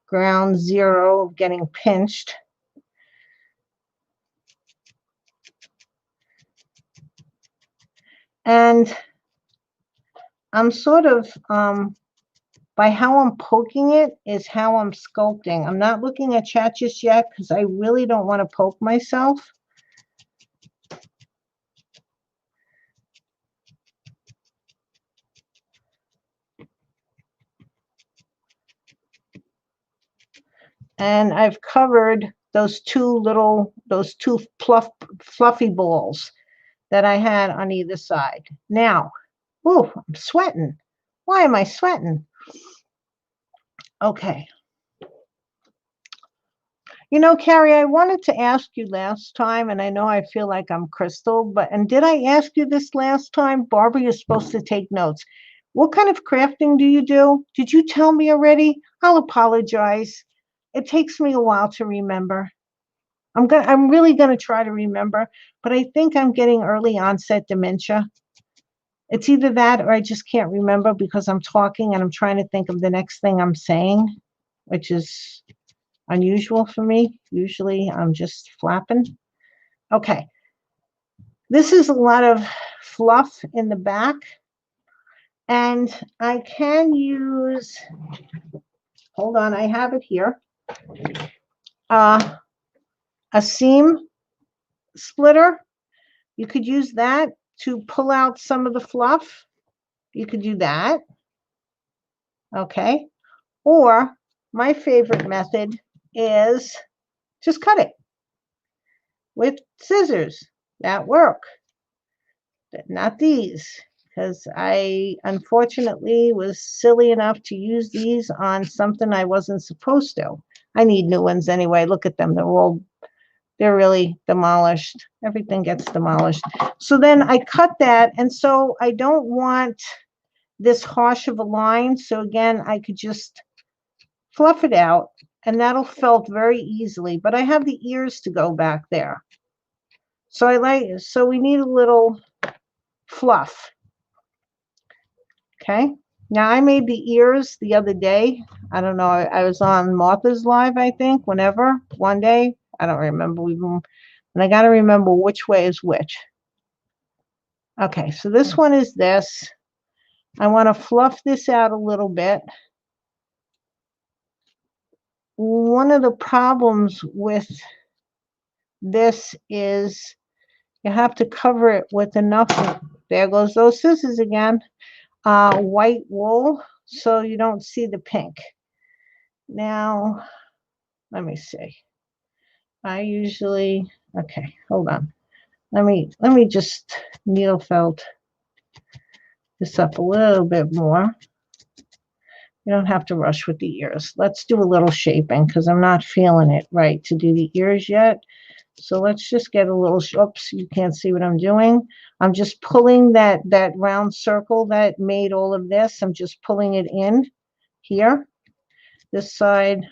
ground zero of getting pinched. And I'm sort of, by how I'm poking it is how I'm sculpting. I'm not looking at chat just yet because I really don't want to poke myself. And I've covered those two fluffy balls that I had on either side. Now, ooh, I'm sweating. Why am I sweating? Okay. You know, Carrie, I wanted to ask you last time, and I know I feel like I'm Crystal, and did I ask you this last time? Barbara, you're supposed to take notes. What kind of crafting do you do? Did you tell me already? I'll apologize. It takes me a while to remember. I'm really gonna try to remember, but I think I'm getting early onset dementia. It's either that or I just can't remember because I'm talking and I'm trying to think of the next thing I'm saying, which is unusual for me. Usually I'm just flapping. Okay. This is a lot of fluff in the back, and I can use, hold on, I have it here, a seam splitter. You could use that to pull out some of the fluff. You could do that. Okay. Or my favorite method is just cut it with scissors that work. Not these, because I unfortunately was silly enough to use these on something I wasn't supposed to. I need new ones anyway. Look at them. They're really demolished. Everything gets demolished. So then I cut that, and so I don't want this harsh of a line. So again, I could just fluff it out, and that'll felt very easily. But I have the ears to go back there. So we need a little fluff. Okay. Now I made the ears the other day. I don't know. I was on Martha's Live, I think, one day. I don't remember even, and I got to remember which way is which. Okay, so this one is this. I want to fluff this out a little bit. One of the problems with this is you have to cover it with enough, there goes those scissors again, white wool, so you don't see the pink. Now, let me see. I usually, okay, hold on. Let me just needle felt this up a little bit more. You don't have to rush with the ears. Let's do a little shaping because I'm not feeling it right to do the ears yet. So let's just get a little, oops, you can't see what I'm doing. I'm just pulling that round circle that made all of this. I'm just pulling it in here. This side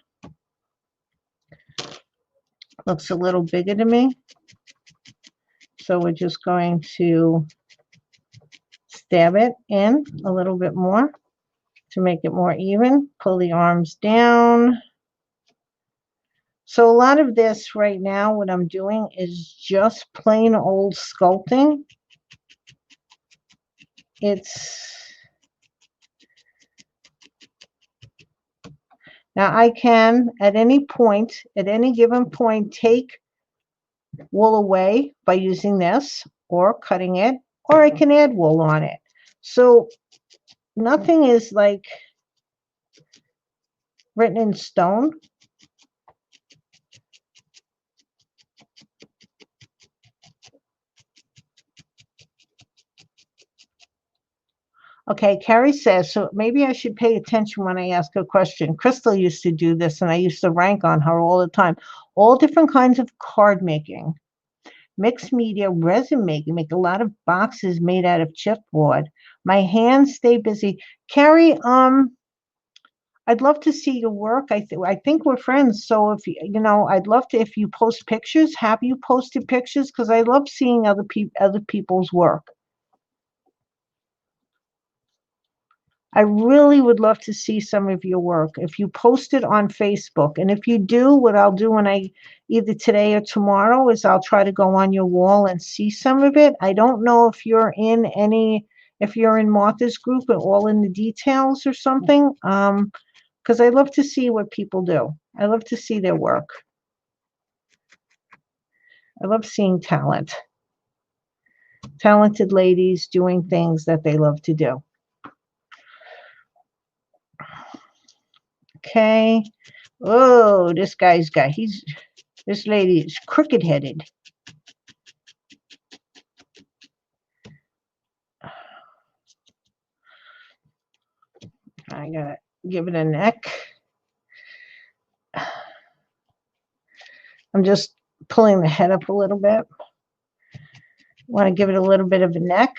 looks a little bigger to me. So we're just going to stab it in a little bit more to make it more even. Pull the arms down. So a lot of this right now, what I'm doing is just plain old sculpting. Now I can, at any given point, take wool away by using this or cutting it, or I can add wool on it. So nothing is like written in stone. Okay, Carrie says, so maybe I should pay attention when I ask a question. Crystal used to do this, and I used to rank on her all the time. All different kinds of card making, mixed media, resin making, make a lot of boxes made out of chipboard. My hands stay busy. Carrie, I'd love to see your work. I think we're friends. So if I'd love to, if you post pictures, have you posted pictures? Because I love seeing other people's work. I really would love to see some of your work. If you post it on Facebook, and if you do, what I'll do when either today or tomorrow is I'll try to go on your wall and see some of it. I don't know if you're in Martha's group at all in the details or something. Because I love to see what people do. I love to see their work. I love seeing talented ladies doing things that they love to do. Okay. Oh, this lady is crooked-headed. I gotta give it a neck. I'm just pulling the head up a little bit. Want to give it a little bit of a neck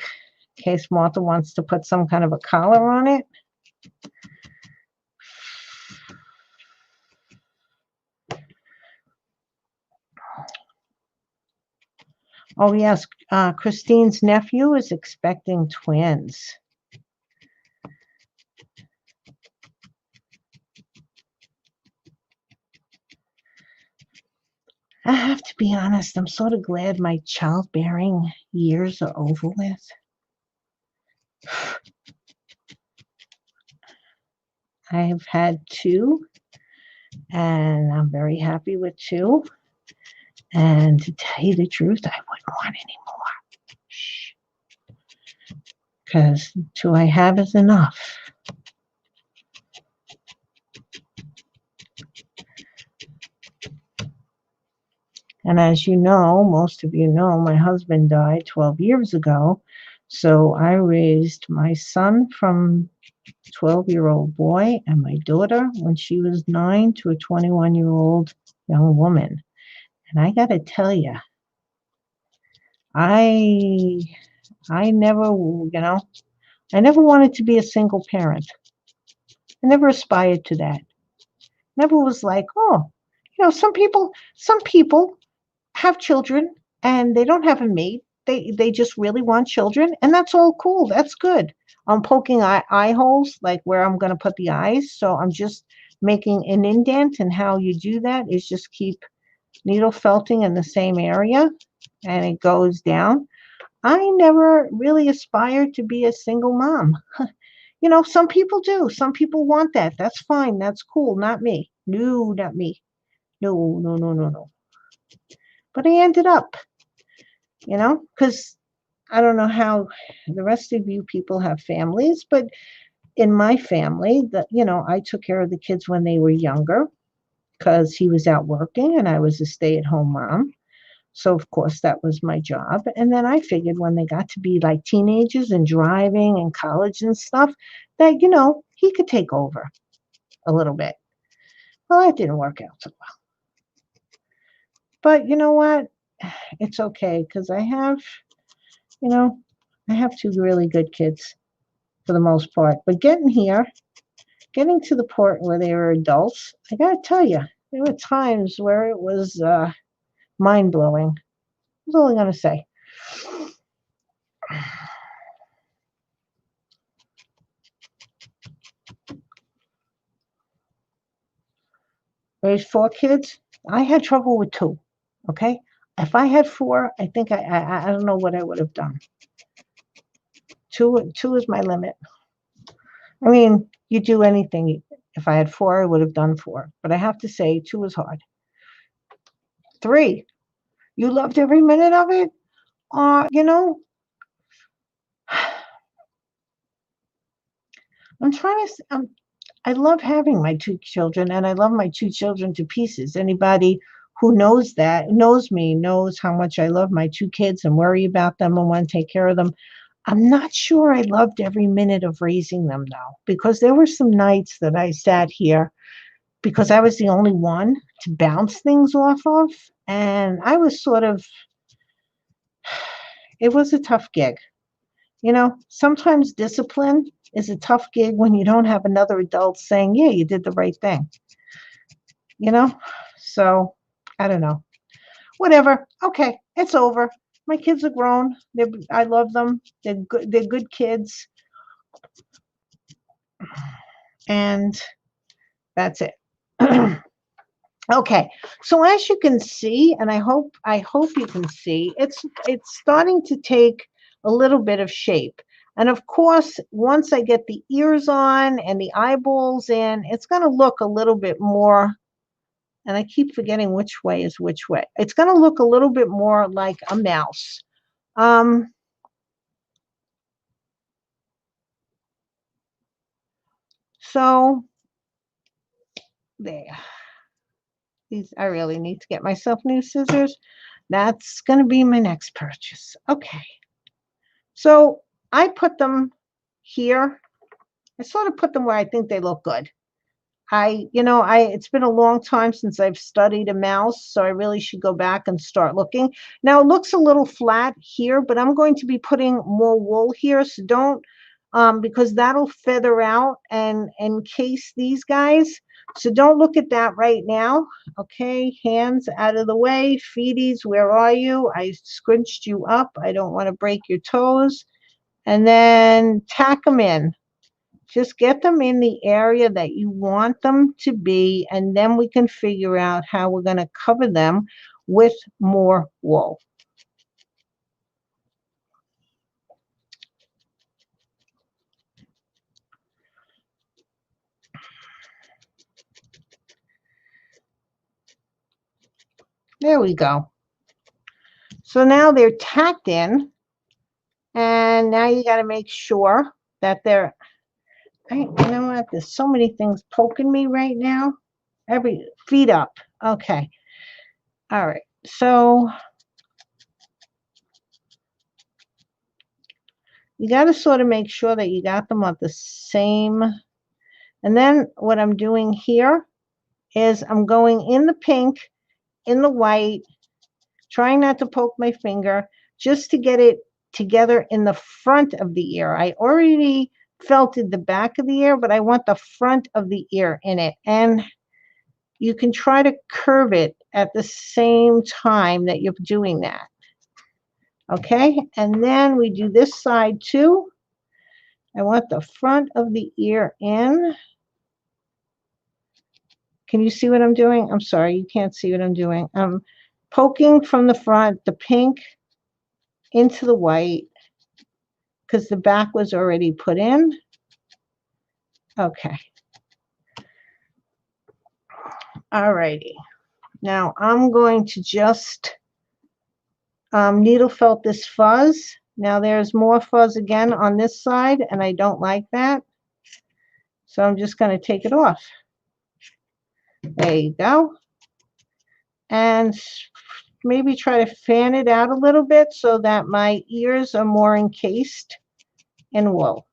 in case Martha wants to put some kind of a collar on it. Oh, yes. Christine's nephew is expecting twins. I have to be honest, I'm sort of glad my childbearing years are over with. I have had two, and I'm very happy with two. And to tell you the truth, I wouldn't want any more. Shh. Because two I have is enough. And as you know, most of you know, my husband died 12 years ago. So I raised my son from 12-year-old boy and my daughter when she was 9 to a 21-year-old young woman. And I got to tell you, I I never, I never wanted to be a single parent. I never aspired to that. Never was like, oh, some people have children and they don't have a mate. They just really want children, and that's all cool. That's good. I'm poking eye holes like where I'm going to put the eyes, so I'm just making an indent. And how you do that is just keep needle felting in the same area, and it goes down. I never really aspired to be a single mom. Some people do. Some people want that. That's fine. That's cool. Not me. No, not me. No, no, no, no, no. But I ended up, because I don't know how the rest of you people have families, but in my family, I took care of the kids when they were younger because he was out working and I was a stay-at-home mom. So of course that was my job. And then I figured when they got to be like teenagers and driving and college and stuff, that he could take over a little bit. Well, it didn't work out so well. But you know what? It's okay because you know, I have two really good kids for the most part. But getting to the point where they were adults, I gotta tell you, there were times where it was mind blowing. That's all I'm gonna say. Raised four kids. I had trouble with two. Okay, if I had four, I think I don't know what I would have done. Two is my limit. I mean, you do anything. If I had four, I would have done four. But I have to say, two is hard. Three, you loved every minute of it. Uh, you know, I'm trying to. I love having my two children, and I love my two children to pieces. Anybody who knows me, knows how much I love my two kids and worry about them and want to take care of them. I'm not sure I loved every minute of raising them though, because there were some nights that I sat here because I was the only one to bounce things off of. And I was it was a tough gig. Sometimes discipline is a tough gig when you don't have another adult saying, yeah, you did the right thing, you know? So I don't know. Whatever. Okay, it's over. My kids are grown. I love them. They're good. They're good kids, and that's it. Okay, so as you can see, and I hope you can see, it's starting to take a little bit of shape. And of course, once I get the ears on and the eyeballs in, it's going to look a little bit more, and I keep forgetting which way is which way. It's going to look a little bit more like a mouse. Um, so there. I really need to get myself new scissors. That's going to be my next purchase. Okay. So I put them here. I sort of put them where I think they look good. It's been a long time since I've studied a mouse, so I really should go back and start looking. Now it looks a little flat here, but I'm going to be putting more wool here, so don't because that'll feather out and encase these guys. So don't look at that right now. Okay, hands out of the way. Feeties, where are you? I squinched you up. I don't want to break your toes. And then tack them in. Just get them in the area that you want them to be, and then we can figure out how we're going to cover them with more wool. There we go. So now they're tacked in, and now you got to make sure that they're, you know what, there's so many things poking me right now. Feet up. Okay. All right. So you got to sort of make sure that you got them at the same. And then what I'm doing here is I'm going in the pink, in the white, trying not to poke my finger, just to get it together in the front of the ear. I already felted the back of the ear, but I want the front of the ear in it. And you can try to curve it at the same time that you're doing that. Okay, and then we do this side too. I want the front of the ear in. Can you see what I'm doing? I'm sorry, you can't see what I'm doing. I'm poking from the front, the pink into the white, because the back was already put in. Okay. All righty. Now I'm going to just needle felt this fuzz. Now there's more fuzz again on this side, and I don't like that. So I'm just going to take it off. There you go. And maybe try to fan it out a little bit so that my ears are more encased in wool.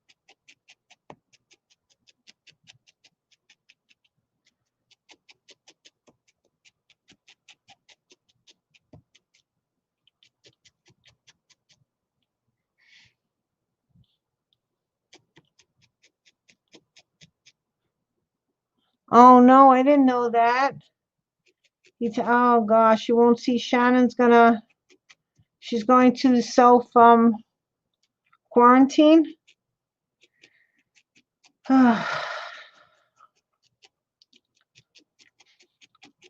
Oh no, I didn't know that. Oh gosh, you won't see. She's going to self quarantine. Oh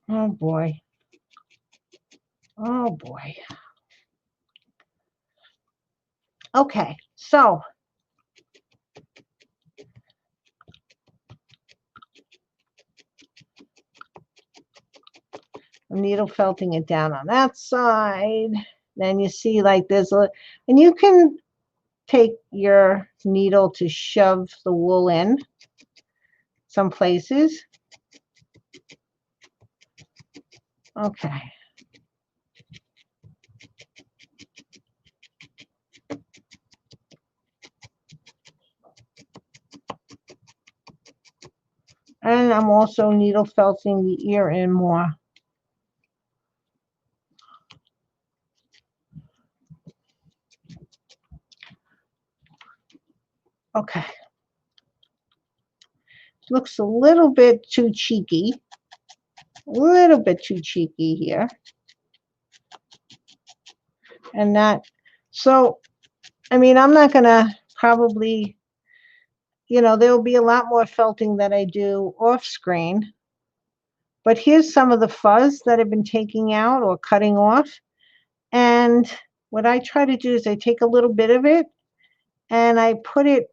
boy. Oh boy. Okay, so I'm needle felting it down on that side. Then you see like there's and you can take your needle to shove the wool in some places. Okay. And I'm also needle felting the ear in more. Okay. Looks a little bit too cheeky. A little bit too cheeky here. And that, so, I mean, I'm not going to probably, you know, there'll be a lot more felting that I do off screen. But here's some of the fuzz that I've been taking out or cutting off. And what I try to do is I take a little bit of it and I put it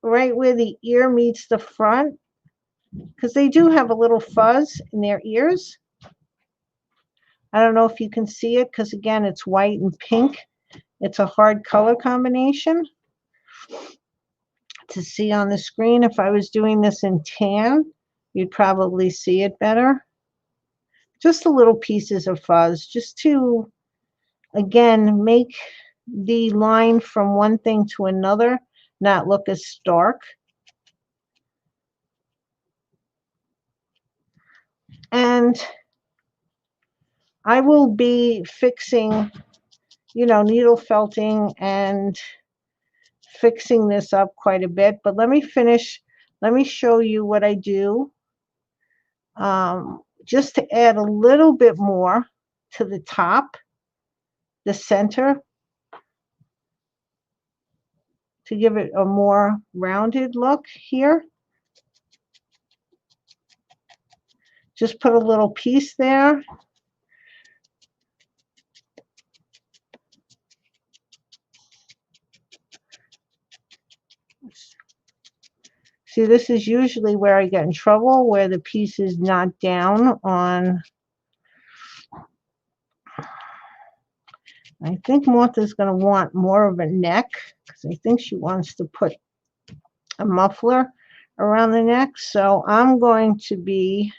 right where the ear meets the front, because they do have a little fuzz in their ears. I don't know if you can see it, because again, it's white and pink. It's a hard color combination to see on the screen. If I was doing this in tan, you'd probably see it better. Just the little pieces of fuzz, just to, again, make the line from one thing to another not look as stark. And I will be fixing, you know, needle felting and fixing this up quite a bit, but let me finish. Let me show you what I do. Just to add a little bit more to the top, the center, to give it a more rounded look here. Just put a little piece there. See, this is usually where I get in trouble, where the piece is not down on. I think Martha's going to want more of a neck, because I think she wants to put a muffler around the neck. So I'm going to be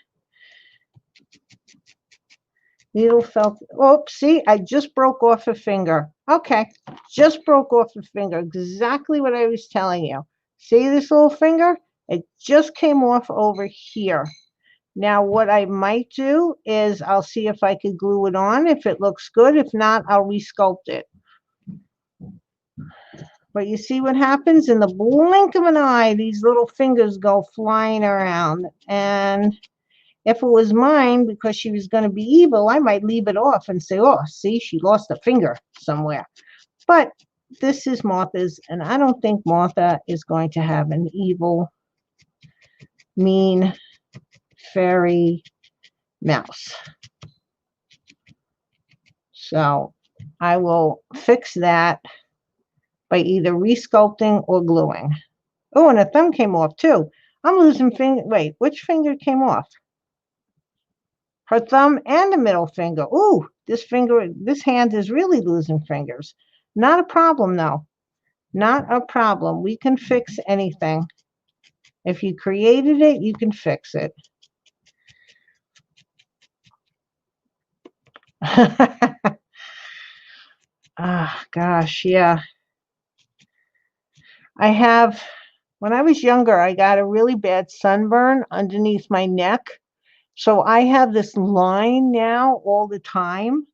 needle felt. Oh, see, I just broke off a finger. Okay, just broke off a finger. Exactly what I was telling you. See this little finger? It just came off over here. Now, what I might do is I'll see if I could glue it on, if it looks good. If not, I'll resculpt it. But you see what happens? In the blink of an eye, these little fingers go flying around. And if it was mine, because she was going to be evil, I might leave it off and say, oh, see, she lost a finger somewhere. But this is Martha's, and I don't think Martha is going to have an evil, mean fairy mouse. So I will fix that by either resculpting or gluing. Oh, and a thumb came off too. I'm losing finger. Wait, which finger came off? Her thumb and the middle finger. Ooh, this hand is really losing fingers. Not a problem though. Not a problem. We can fix anything. If you created it, you can fix it. Ah, gosh, yeah. When I was younger, I got a really bad sunburn underneath my neck. So I have this line now all the time.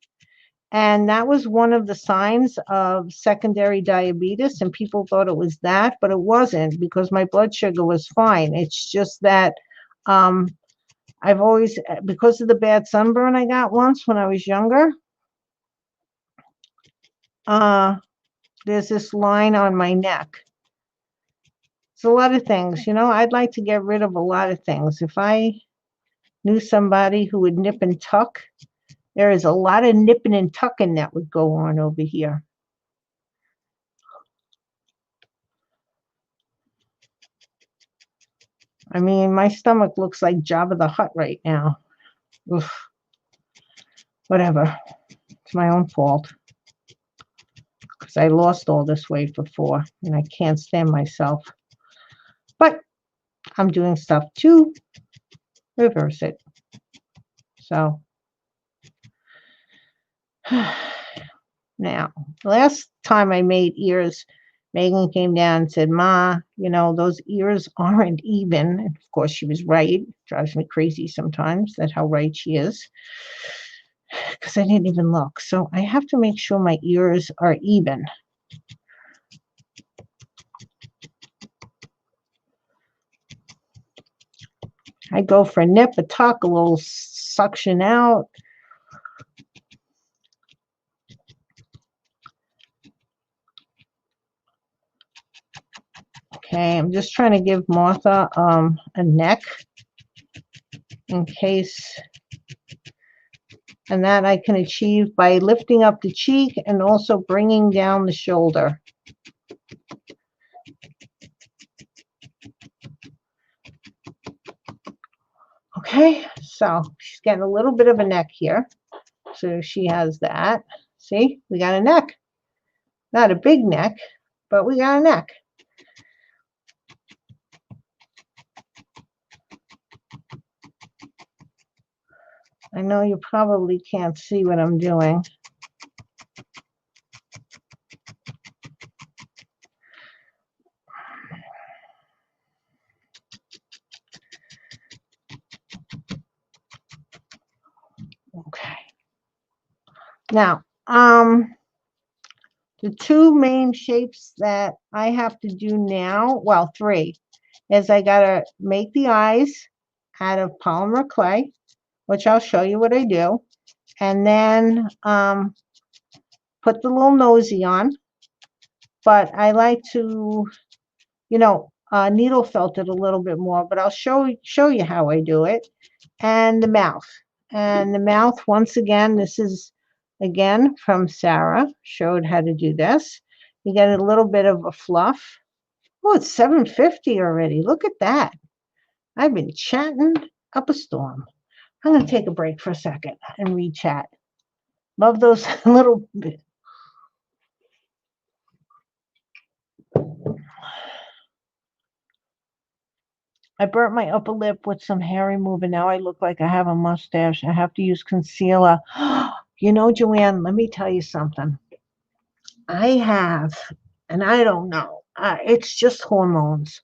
And that was one of the signs of secondary diabetes. And people thought it was that, but it wasn't, because my blood sugar was fine. It's just that I've always, because of the bad sunburn I got once when I was younger, there's this line on my neck. It's a lot of things, you know. I'd like to get rid of a lot of things. If I knew somebody who would nip and tuck, there is a lot of nipping and tucking that would go on over here. I mean, my stomach looks like Jabba the Hutt right now. Oof. Whatever. It's my own fault. Because I lost all this weight before, and I can't stand myself. But I'm doing stuff to reverse it. So, now, last time I made ears, Megan came down and said, Ma, you know, those ears aren't even. And of course, she was right. Drives me crazy sometimes. That's how right she is. Because I didn't even look. So I have to make sure my ears are even. I go for a nip, a tuck, a little suction out. Okay, I'm just trying to give Martha a neck in case, and that I can achieve by lifting up the cheek and also bringing down the shoulder. Okay, so she's getting a little bit of a neck here. So she has that. See, we got a neck. Not a big neck, but we got a neck. I know you probably can't see what I'm doing. Okay. Now, The two main shapes that I have to do now, well, three, is I gotta make the eyes out of polymer clay, which I'll show you what I do, and then put the little nosy on. But I like to, needle felt it a little bit more, but I'll show you how I do it. And the mouth. And the mouth, once again, this is again from Sarah, showed how to do this. You get a little bit of a fluff. Oh, it's 7:50 already. Look at that. I've been chatting up a storm. I'm going to take a break for a second and read chat. Love those little. I burnt my upper lip with some hair remover. Now I look like I have a mustache. I have to use concealer. Joanne, let me tell you something. I have, and I don't know, it's just hormones.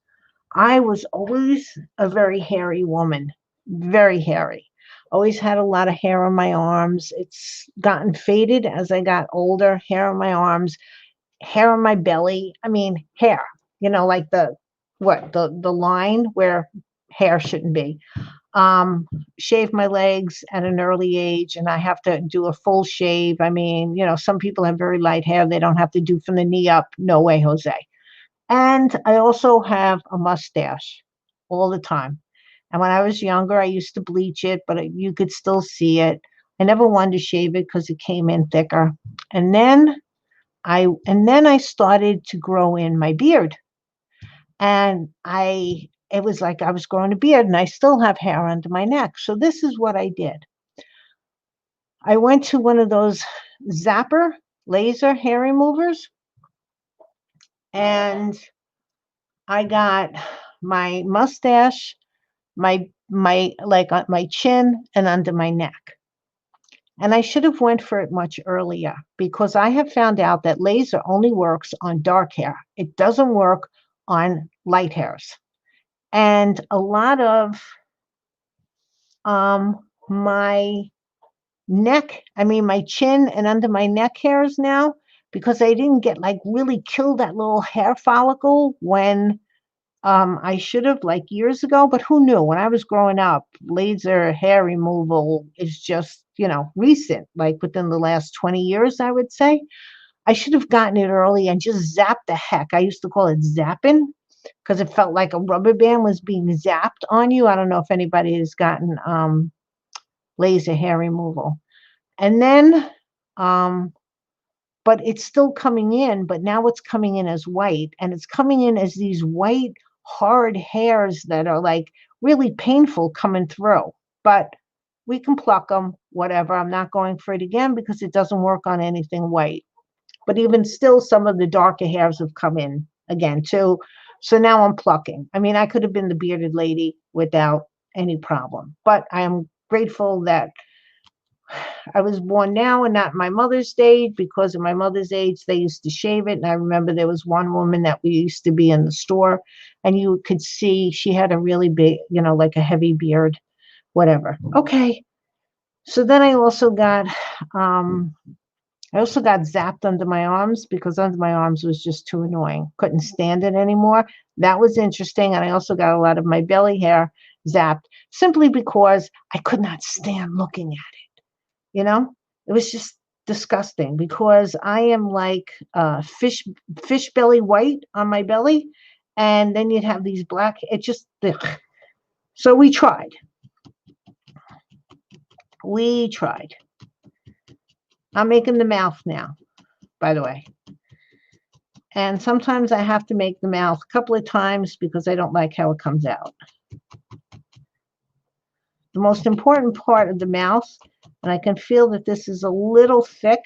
I was always a very hairy woman, very hairy. Always had a lot of hair on my arms. It's gotten faded as I got older. Hair on my arms, hair on my belly. I mean, hair, like the line where hair shouldn't be. Shaved my legs at an early age, and I have to do a full shave. I mean, some people have very light hair. They don't have to do from the knee up. No way, Jose. And I also have a mustache all the time. And when I was younger, I used to bleach it, but you could still see it. I never wanted to shave it because it came in thicker. And then I started to grow in my beard. And it was like I was growing a beard and I still have hair under my neck. So this is what I did. I went to one of those Zapper laser hair removers, and I got my mustache, my like on my chin and under my neck. And I should have went for it much earlier because I have found out that laser only works on dark hair. It doesn't work on light hairs. And a lot of my my chin and under my neck hairs now, because I didn't get like really kill that little hair follicle when I should have like years ago, but who knew? When I was growing up, laser hair removal is just, recent, like within the last 20 years, I would say. I should have gotten it early and just zapped the heck. I used to call it zapping because it felt like a rubber band was being zapped on you. I don't know if anybody has gotten laser hair removal. And then, but it's still coming in, but now it's coming in as white, and it's coming in as these white, hard hairs that are like really painful coming through. But we can pluck them, whatever. I'm not going for it again because it doesn't work on anything white. But even still, some of the darker hairs have come in again, too. So now I'm plucking. I mean, I could have been the bearded lady without any problem. But I am grateful that I was born now and not my mother's age, because in my mother's age, they used to shave it. And I remember there was one woman that we used to be in the store, and you could see she had a really big, like a heavy beard, whatever. Okay. So then I also got zapped under my arms because under my arms was just too annoying. Couldn't stand it anymore. That was interesting. And I also got a lot of my belly hair zapped simply because I could not stand looking at it. It was just disgusting because I am like fish belly white on my belly, and then you'd have these black. It just ugh. So we tried. I'm making the mouth now, by the way. And sometimes I have to make the mouth a couple of times because I don't like how it comes out. The most important part of the mouth, and I can feel that this is a little thick,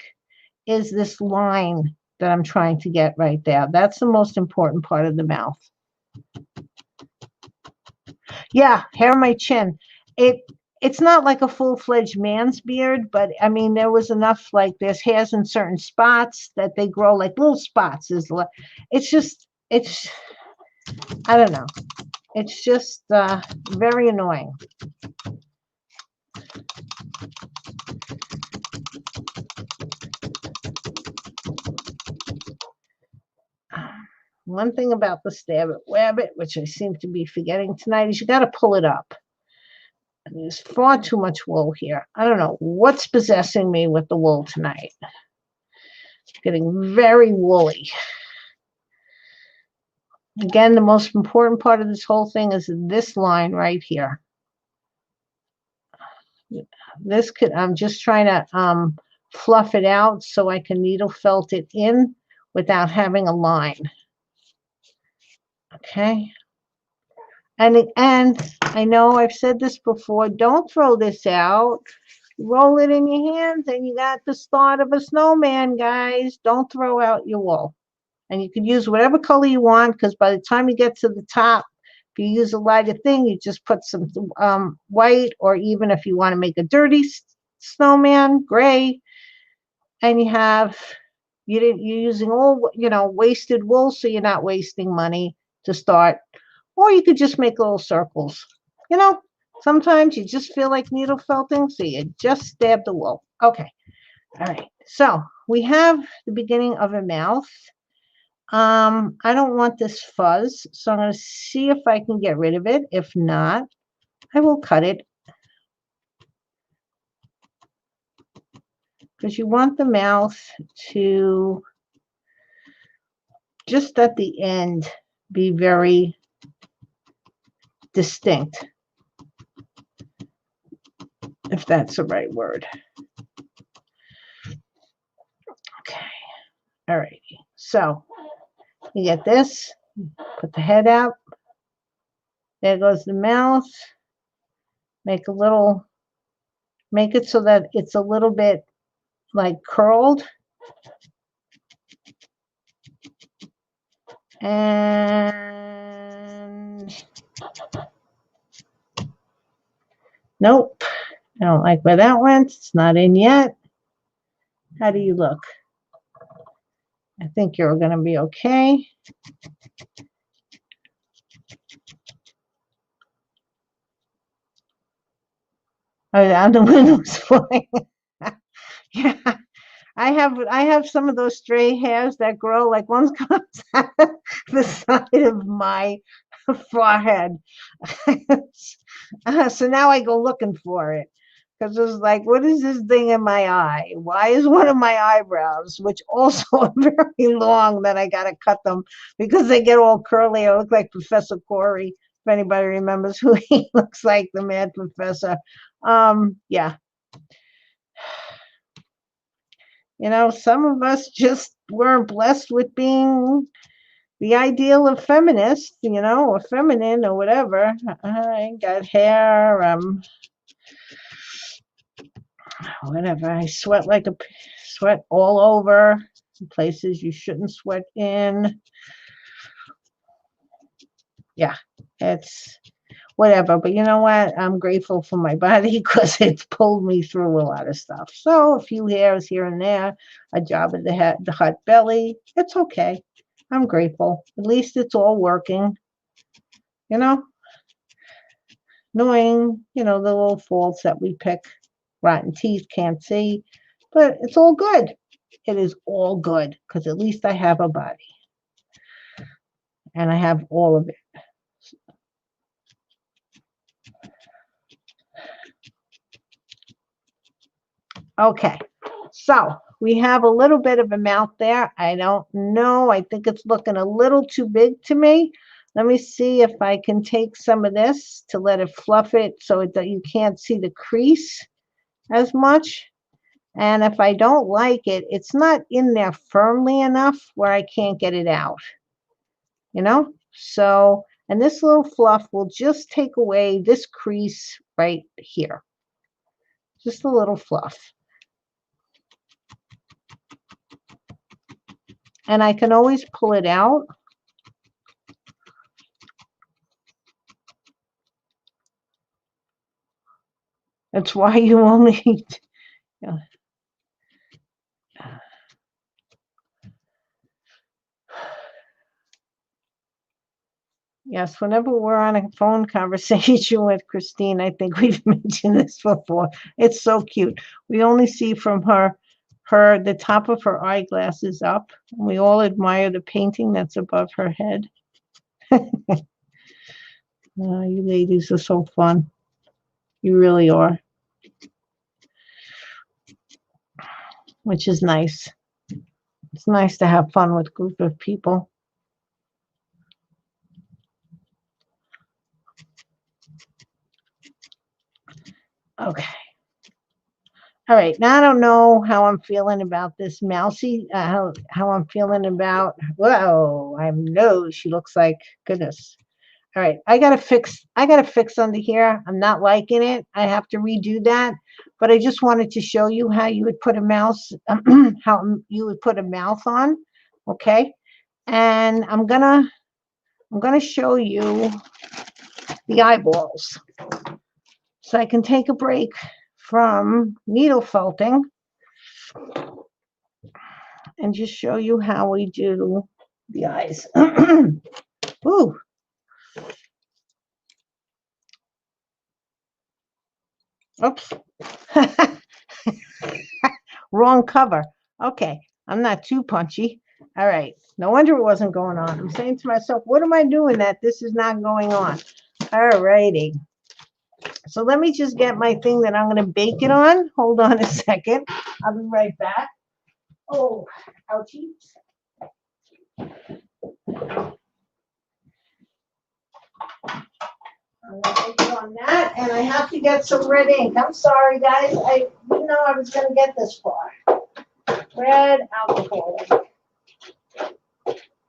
is this line that I'm trying to get right there. That's the most important part of the mouth. Yeah, hair on my chin. It's not like a full-fledged man's beard, but I mean, there was enough, like there's hairs in certain spots that they grow like little spots. I don't know. It's just very annoying. one thing about the Stab It Wabbit, which I seem to be forgetting tonight, is you got to pull it up. There's far too much wool here. I don't know what's possessing me with the wool tonight. It's getting very woolly. Again, the most important part of this whole thing is this line right here. This could, I'm just trying to fluff it out so I can needle felt it in without having a line. Okay. And I know I've said this before, don't throw this out. Roll it in your hands and you got the start of a snowman, guys. Don't throw out your wool. And you can use whatever color you want, because by the time you get to the top, if you use a lighter thing, you just put some white, or even if you want to make a dirty snowman, gray, and you're using all, wasted wool, so you're not wasting money to start. Or you could just make little circles. Sometimes you just feel like needle felting, so you just stab the wool. Okay. All right. So we have the beginning of a mouth. I don't want this fuzz, so I'm going to see if I can get rid of it. If not, I will cut it. Because you want the mouth to just at the end be very distinct, if that's the right word. Okay. All righty. So you get this, put the head out. There goes the mouth. Make it so that it's a little bit like curled. And nope, I don't like where that went. It's not in yet. How do you look? I think you're going to be okay. Oh, the wind was flying. Yeah, I have some of those stray hairs that grow, like one comes out of the side of my forehead. So now I go looking for it, because it's like, what is this thing in my eye? Why is one of my eyebrows, which also are very long, that I got to cut them because they get all curly? I look like Professor Corey, if anybody remembers who he looks like, the Mad Professor. Yeah. Some of us just weren't blessed with being the ideal of feminist, or feminine or whatever. I got hair, whatever. I sweat sweat all over places you shouldn't sweat in. Yeah, it's whatever. But you know what? I'm grateful for my body because it's pulled me through a lot of stuff. So a few hairs here and there, a job at the hot belly. It's okay. I'm grateful. At least it's all working. Knowing, the little faults that we pick. Rotten teeth, can't see. But it's all good. It is all good because at least I have a body. And I have all of it. Okay, so we have a little bit of a mouth there. I don't know. I think it's looking a little too big to me. Let me see if I can take some of this to let it fluff it so that you can't see the crease as much. And if I don't like it, it's not in there firmly enough where I can't get it out. So, and this little fluff will just take away this crease right here. Just a little fluff. And I can always pull it out. That's why you only... Yes, whenever we're on a phone conversation with Christine, I think we've mentioned this before. It's so cute. We only see from her the top of her eyeglass is up. We all admire the painting that's above her head. You ladies are so fun. You really are. Which is nice. It's nice to have fun with a group of people. Okay. All right. Now I don't know how I'm feeling about this mousy. How I'm feeling about. Whoa! I know she looks like goodness. All right. I gotta fix under here. I'm not liking it. I have to redo that. But I just wanted to show you how you would put a mouse. How you would put a mouth on. Okay. And I'm gonna show you the eyeballs. So I can take a break from needle felting and just show you how we do the eyes. Ooh. Oops. Wrong cover. Okay. I'm not too punchy. All right. No wonder it wasn't going on. I'm saying to myself, what am I doing that this is not going on? All righty. So let me just get my thing that I'm going to bake it on. Hold on a second. I'll be right back. Oh, ouchies. I'm going to bake it on that, and I have to get some red ink. I'm sorry, guys. I didn't know I was going to get this far. Red alcohol ink.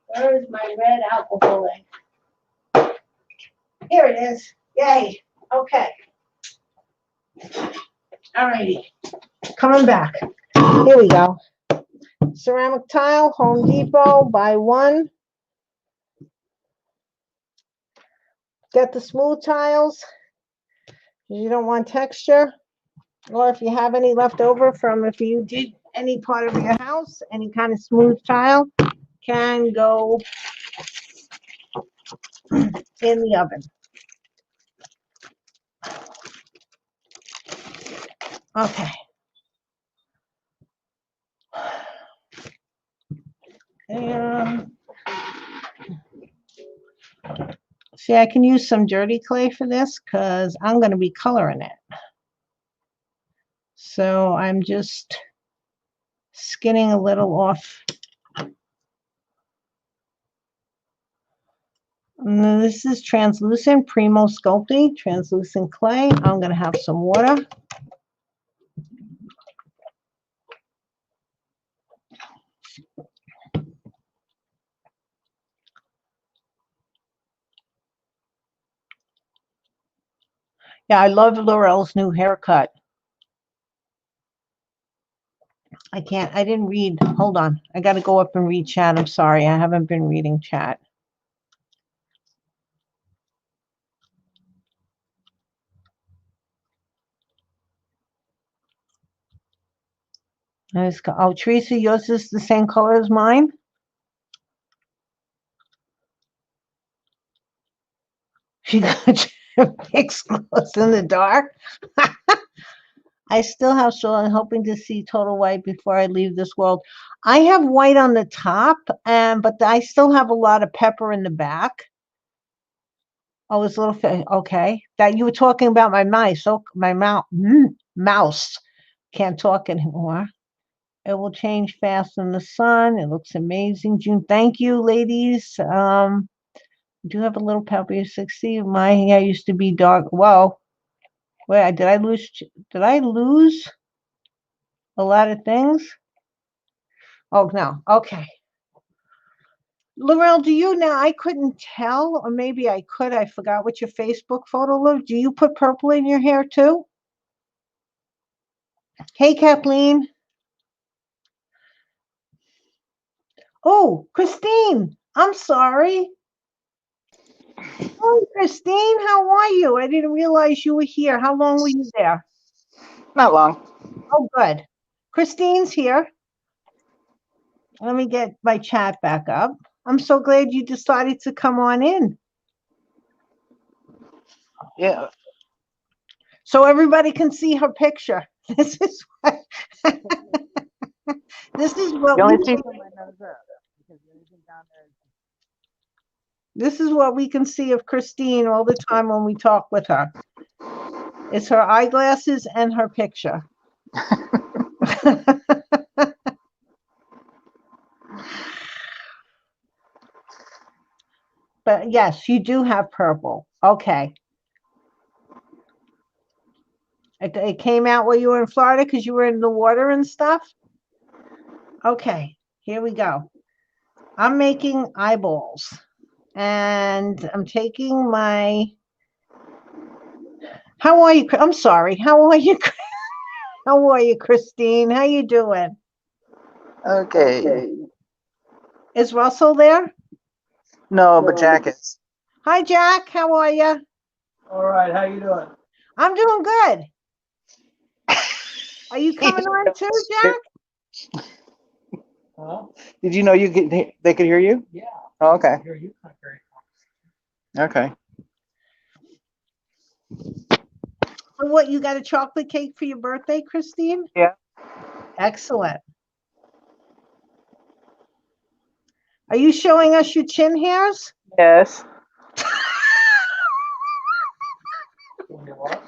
Where is my red alcohol ink? Here it is. Yay. Okay. All righty. Coming back. Here we go. Ceramic tile, Home Depot, buy one. Get the smooth tiles. You don't want texture. Or if you have any left over from if you did any part of your house, any kind of smooth tile can go in the oven. Okay. And see, I can use some dirty clay for this because I'm going to be coloring it. So I'm just skinning a little off. And this is translucent, Primo Sculpting, translucent clay. I'm going to have some water. Yeah, I love Laurel's new haircut. I didn't read. Hold on. I got to go up and read chat. I'm sorry. I haven't been reading chat. Oh, Teresa, yours is the same color as mine? She got mixed clothes in the dark. I still have so I'm hoping to see total white before I leave this world. I have white on the top, but I still have a lot of pepper in the back. Oh, it's a little okay. That you were talking about my mice. Oh, my mouse can't talk anymore. It will change fast in the sun. It looks amazing. June, thank you, ladies. Do have a little pepper. 60. My hair used to be dark. Whoa. Wait, did I lose a lot of things? Oh, no. Okay. Laurel, do you now? I couldn't tell, or maybe I could. I forgot what your Facebook photo looked. Do you put purple in your hair too? Hey, Kathleen. Oh, Christine. I'm sorry. Oh, Christine, how are you? I didn't realize you were here. How long were you there? Not long. Oh, good. Christine's here. Let me get my chat back up. I'm so glad you decided to come on in. Yeah. So everybody can see her picture. This is what This is what You we only see from my nose up. Because everything down there this is what we can see of Christine all the time when we talk with her. It's her eyeglasses and her picture. But yes, you do have purple. Okay. It came out while you were in Florida because you were in the water and stuff? Okay, here we go. I'm making eyeballs. And I'm taking my... How are you? I'm sorry. How are you? How are you, Christine? How you doing? Okay. Is Russell there? No, but Jack is. Hi, Jack. How are you? All right, how you doing? I'm doing good. Are you coming on too, Jack? Huh? Did you know they could hear you? Yeah. Oh, okay. I hear you not very Okay. So what, you got a chocolate cake for your birthday, Christine? Yeah. Excellent. Are you showing us your chin hairs? Yes. well. You what?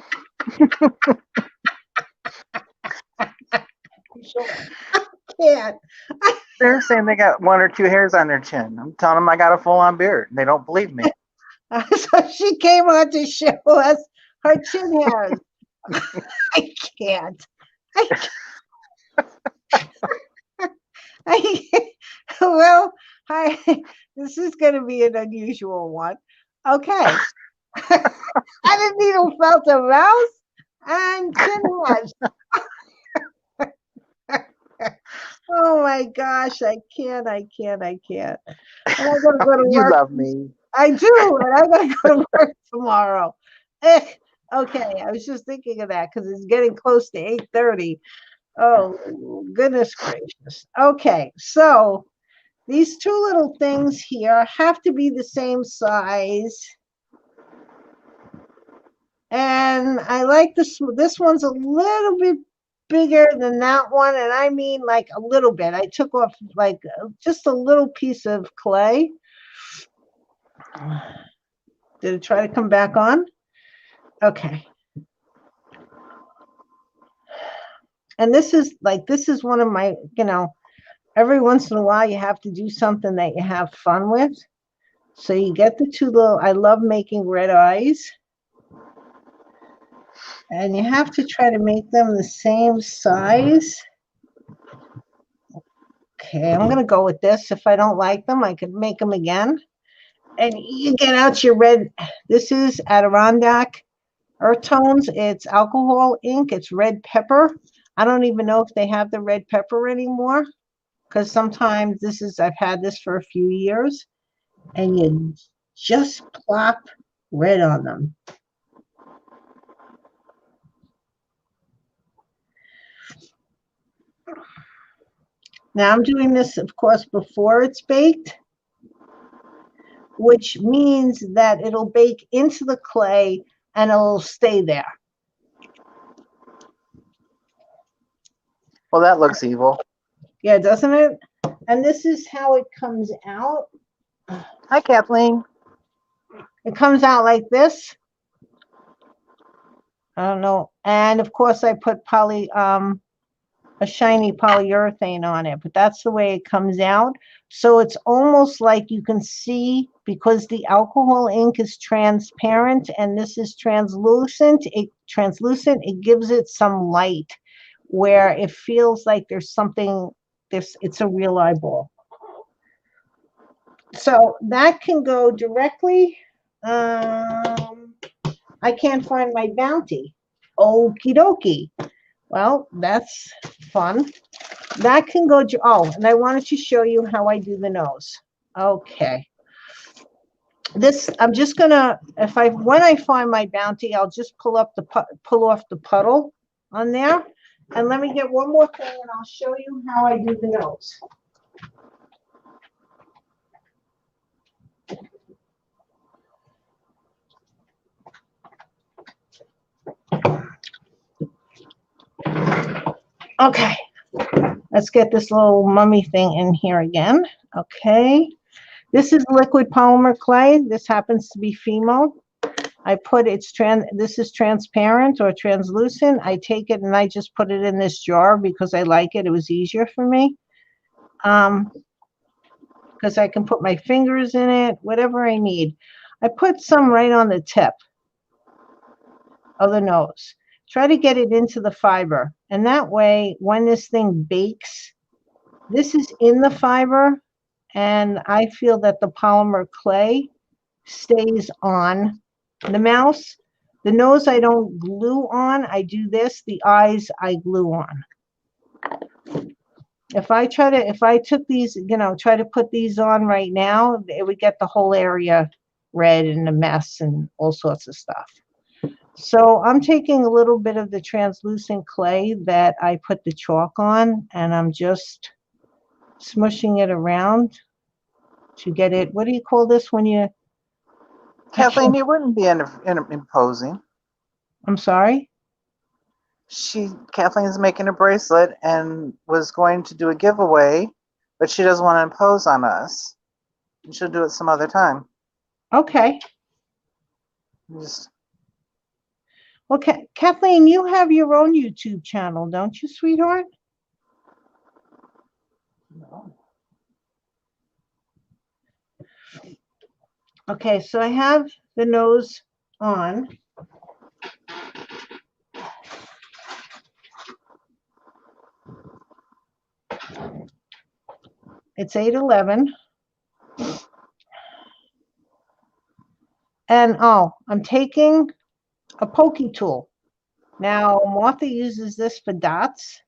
Can't. They're saying they got 1 or 2 hairs on their chin. I'm telling them I got a full-on beard. And they don't believe me. So she came on to show us her chin hairs. I can't. Well, this is going to be an unusual one. Okay. I didn't needle felt a mouse and chin hairs. Oh my gosh, I can't. And I gotta go to You work. love me. I do, and I gotta go to work tomorrow. Okay, I was just thinking of that because it's getting close to 8:30. Oh, goodness gracious. Okay, so these two little things here have to be the same size. And I like this one's a little bit bigger than that one, and I mean like a little bit. I took off like just a little piece of clay. Did it try to come back on? Okay. And this is one of my, every once in a while you have to do something that you have fun with. So you get the two little, I love making red eyes. And you have to try to make them the same size. Okay, I'm gonna go with this. If I don't like them, I could make them again. And you get out your red, this is Adirondack Earth Tones. It's alcohol ink, it's red pepper. I don't even know if they have the red pepper anymore, because sometimes I've had this for a few years, and you just plop red on them. Now I'm doing this, of course, before it's baked, which means that it'll bake into the clay and it'll stay there. Well, that looks evil. Yeah, doesn't it? And this is how it comes out. Hi, Kathleen. It comes out like this. I don't know. And of course I put a shiny polyurethane on it, but that's the way it comes out. So it's almost like you can see, because the alcohol ink is transparent and this is translucent, it gives it some light where it feels like there's something, it's a real eyeball. So that can go directly. I can't find my Bounty. Okie dokie. Well, that's fun. That can go, and I wanted to show you how I do the nose. Okay. I'm just gonna, when I find my Bounty, I'll just pull off the puddle on there. And let me get one more thing and I'll show you how I do the nose. Okay, Let's get this little mummy thing in here again. Okay. This is liquid polymer clay. This happens to be Fimo. I put this is transparent or translucent. I take it and I just put it in this jar because I like it. It was easier for me. Because I can put my fingers in it, whatever I need. I put some right on the tip of the nose. Try to get it into the fiber. And that way, when this thing bakes, this is in the fiber, and I feel that the polymer clay stays on the mouse. The nose I don't glue on. I do this. The eyes I glue on. If I took these, try to put these on right now, it would get the whole area red and a mess and all sorts of stuff. So I'm taking a little bit of the translucent clay that I put the chalk on, and I'm just smushing it around to get it. What do you call this when you? Kathleen, you wouldn't be imposing. I'm sorry? Kathleen's making a bracelet and was going to do a giveaway, but she doesn't want to impose on us. And she'll do it some other time. Okay. Just, Well, Kathleen, you have your own YouTube channel, don't you, sweetheart? No. Okay, so I have the nose on. It's 8:11. And I'm taking a pokey tool. Now, Martha uses this for dots,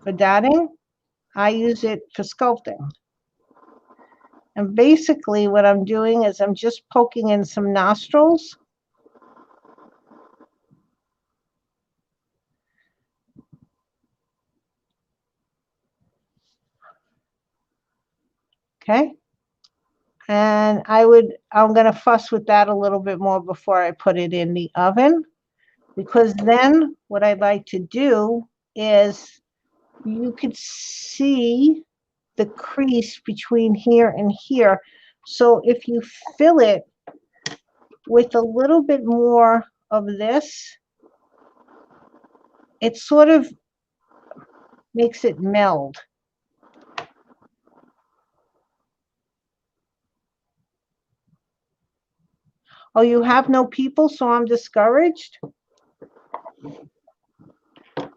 for dotting. I use it for sculpting. And basically what I'm doing is I'm just poking in some nostrils. Okay. And I'm going to fuss with that a little bit more before I put it in the oven, because then what I'd like to do is you could see the crease between here and here. So if you fill it with a little bit more of this, it sort of makes it meld. Oh, you have no people, so I'm discouraged?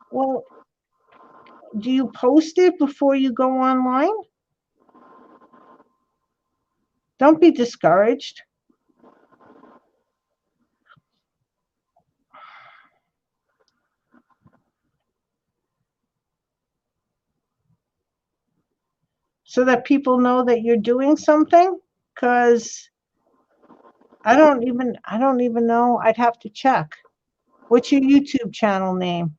Well, do you post it before you go online? Don't be discouraged. So that people know that you're doing something, because I don't even know. I'd have to check. What's your YouTube channel name?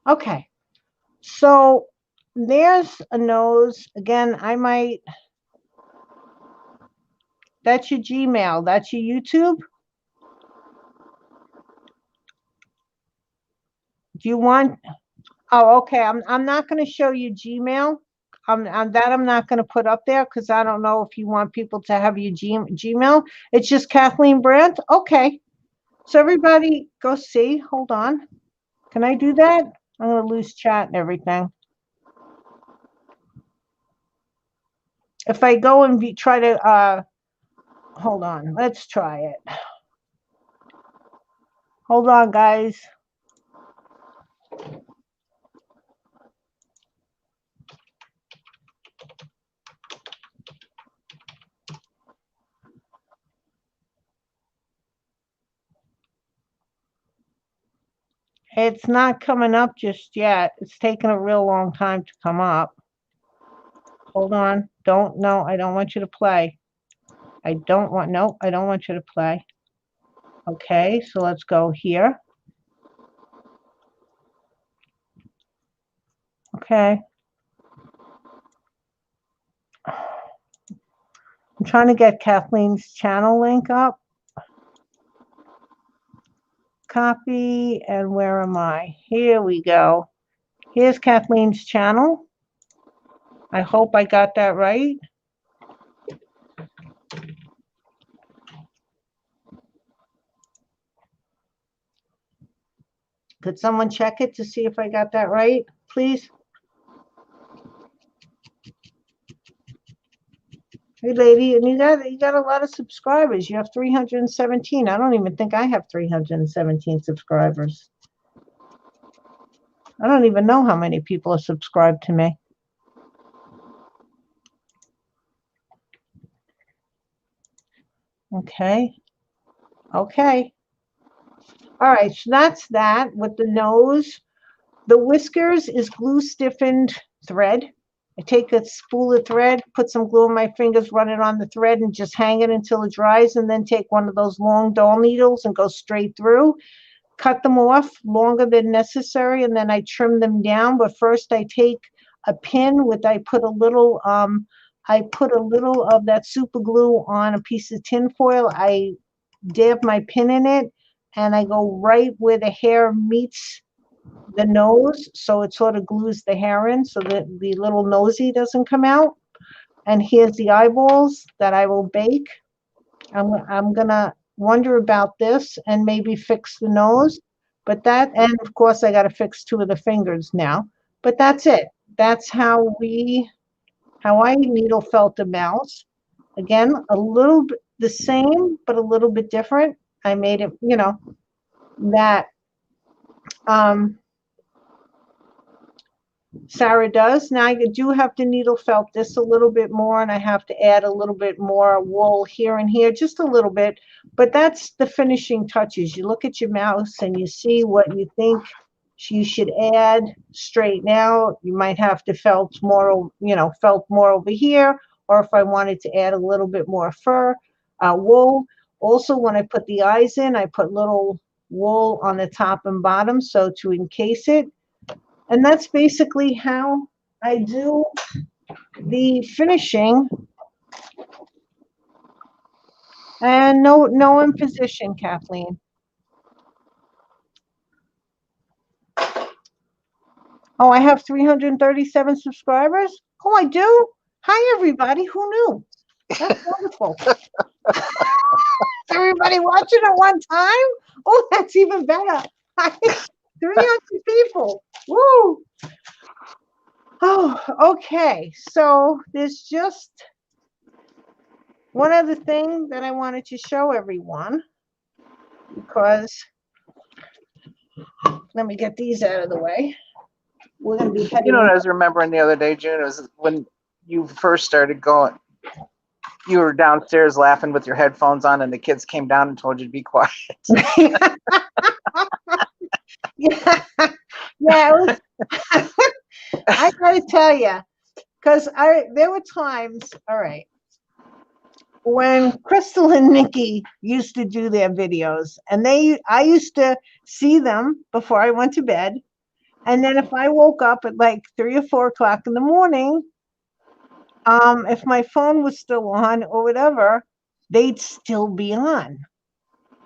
Okay, so there's a nose. Again, that's your Gmail, that's your YouTube. Do you want, okay, I'm not going to show you Gmail. I'm not going to put up there because I don't know if you want people to have your Gmail. It's just Kathleen Brandt. Okay, so everybody go see. Hold on. Can I do that? I'm going to lose chat and everything. If I go and try to, hold on, let's try it. Hold on, guys. It's not coming up just yet. It's taking a real long time to come up. Hold on. No, I don't want you to play. I don't want you to play. Okay, so let's go here. Okay. I'm trying to get Kathleen's channel link up. Copy, and where am I? Here we go. Here's Kathleen's channel. I hope I got that right. Could someone check it to see if I got that right, please? Hey, lady, and you got a lot of subscribers. You have 317. I don't even think I have 317 subscribers. I don't even know how many people are subscribed to me. Okay. Okay. All right, so that's that with the nose. The whiskers is glue stiffened thread. I take a spool of thread, put some glue on my fingers, run it on the thread, and just hang it until it dries, and then take one of those long doll needles and go straight through. Cut them off longer than necessary, and then I trim them down. But first I take a pin with I put a little of that super glue on a piece of tin foil. I dab my pin in it, and I go right where the hair meets the nose, so it sort of glues the hair in so that the little nosy doesn't come out. And here's the eyeballs that I will bake. I'm gonna wonder about this and maybe fix the nose, but that, and of course I got to fix two of the fingers now, but that's it. That's how I needle felt a mouse. Again, a little bit the same, but a little bit different. I made it, that Sarah does. Now I do have to needle felt this a little bit more, and I have to add a little bit more wool here and here, just a little bit, but that's the finishing touches. You look at your mouse and you see what you think you should add, straighten out. You might have to felt more over here, or if I wanted to add a little bit more fur, wool. Also, when I put the eyes in, I put little wool on the top and bottom, so to encase it. And that's basically how I do the finishing. And no imposition, Kathleen. Oh, I have 337 subscribers? Oh, I do? Hi, everybody. Who knew? That's wonderful. Everybody watching at one time? Oh, that's even better. 300 people. Woo! Oh, okay. So there's just one other thing that I wanted to show everyone, because let me get these out of the way. We're going to be heading. You know what I was remembering the other day, June? It was when you first started going. You were downstairs laughing with your headphones on, and the kids came down and told you to be quiet. Yeah, it was, I gotta tell you, because there were times, all right, when Crystal and Nikki used to do their videos, and I used to see them before I went to bed, and then if I woke up at like 3 or 4 o'clock in the morning, if my phone was still on or whatever, they'd still be on.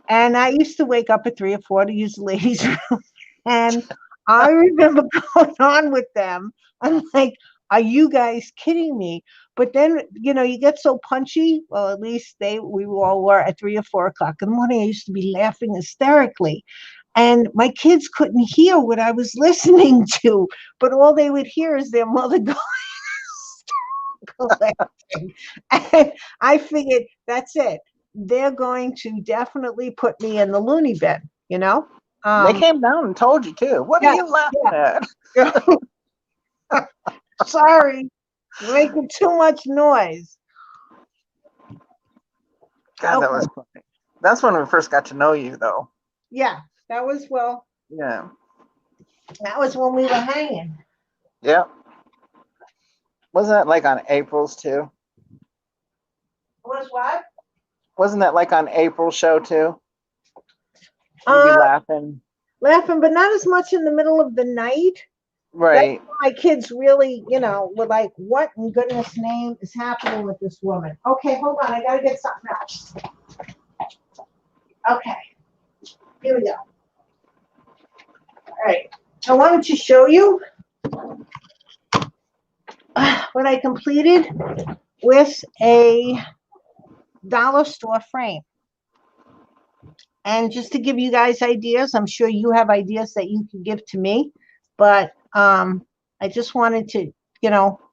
And I used to wake up at 3 or 4 to use the ladies' room. And I remember going on with them. I'm like, are you guys kidding me? But then, you get so punchy. Well, at least we all were at 3 or 4 o'clock in the morning. I used to be laughing hysterically. And my kids couldn't hear what I was listening to, but all they would hear is their mother going laughing. And I figured, that's it. They're going to definitely put me in the loony bin, They came down and told you too. What are you laughing at? Sorry, you're making too much noise. God, that was funny. That's when we first got to know you, though. Yeah, that was Yeah. That was when we were hanging. Yeah. Wasn't that like on April's too? Was what? Wasn't that like on April's show too? Maybe laughing. Laughing, but not as much in the middle of the night. Right. My kids really, were like, what in goodness name is happening with this woman? Okay, hold on. I got to get something else. Okay. Here we go. All right. I wanted to show you what I completed with a dollar store frame. And just to give you guys ideas, I'm sure you have ideas that you can give to me, but I just wanted to,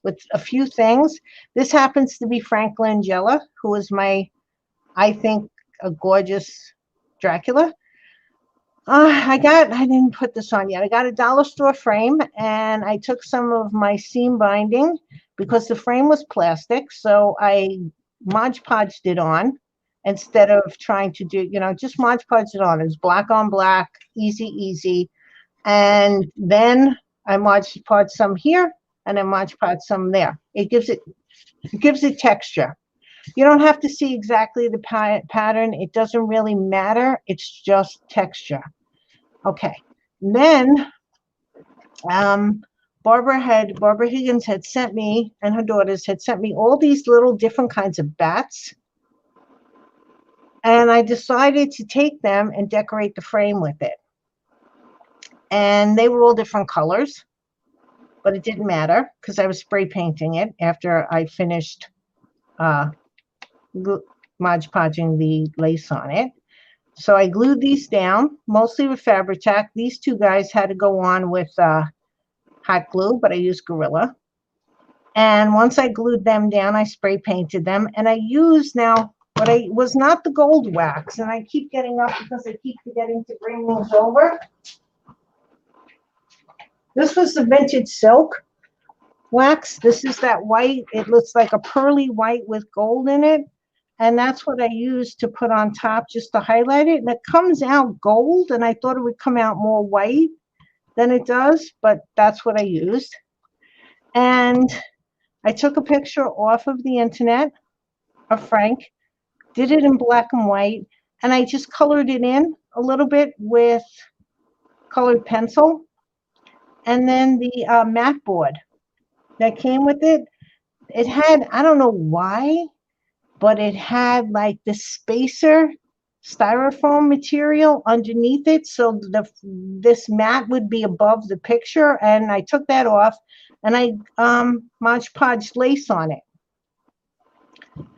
with a few things. This happens to be Frank Langella, who is I think, a gorgeous Dracula. I didn't put this on yet. I got a dollar store frame, and I took some of my seam binding because the frame was plastic, so I Mod Podged it on instead of trying to do, just Mod Podged it on. It was black on black, easy. And then I Mod Podged some here, and I Mod Podged some there. It gives it texture. You don't have to see exactly the pattern. It doesn't really matter. It's just texture. Okay. Then Barbara Higgins had sent me, and her daughters had sent me all these little different kinds of bats. And I decided to take them and decorate the frame with it. And they were all different colors, but it didn't matter because I was spray painting it after I finished Mod Podging the lace on it. So I glued these down, mostly with Fabri-Tac. These two guys had to go on with hot glue, but I used Gorilla. And once I glued them down, I spray painted them. And I used now what was not the gold wax. And I keep getting up because I keep forgetting to bring these over. This was the vintage silk wax. This is that white. It looks like a pearly white with gold in it. And that's what I used to put on top just to highlight it. And it comes out gold, and I thought it would come out more white than it does, but that's what I used. And I took a picture off of the internet of Frank, did it in black and white, and I just colored it in a little bit with colored pencil. And then the mat board that came with it, it had, I don't know why, but it had like the spacer styrofoam material underneath it, so this mat would be above the picture. And I took that off, and I Mod Podged lace on it,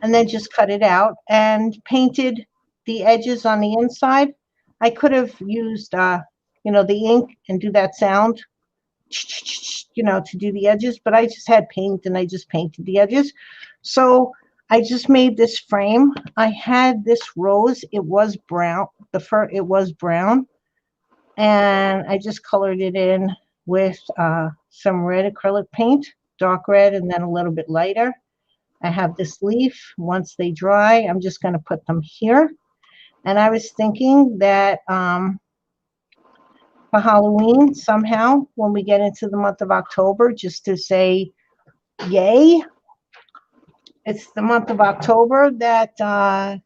and then just cut it out and painted the edges on the inside. I could have used the ink and do that sound, to do the edges, but I just had paint and I just painted the edges. So I just made this frame. I had this rose. It was brown. It was brown. And I just colored it in with some red acrylic paint, dark red, and then a little bit lighter. I have this leaf. Once they dry, I'm just going to put them here. And I was thinking that for Halloween, somehow, when we get into the month of October, just to say yay. It's the month of October that I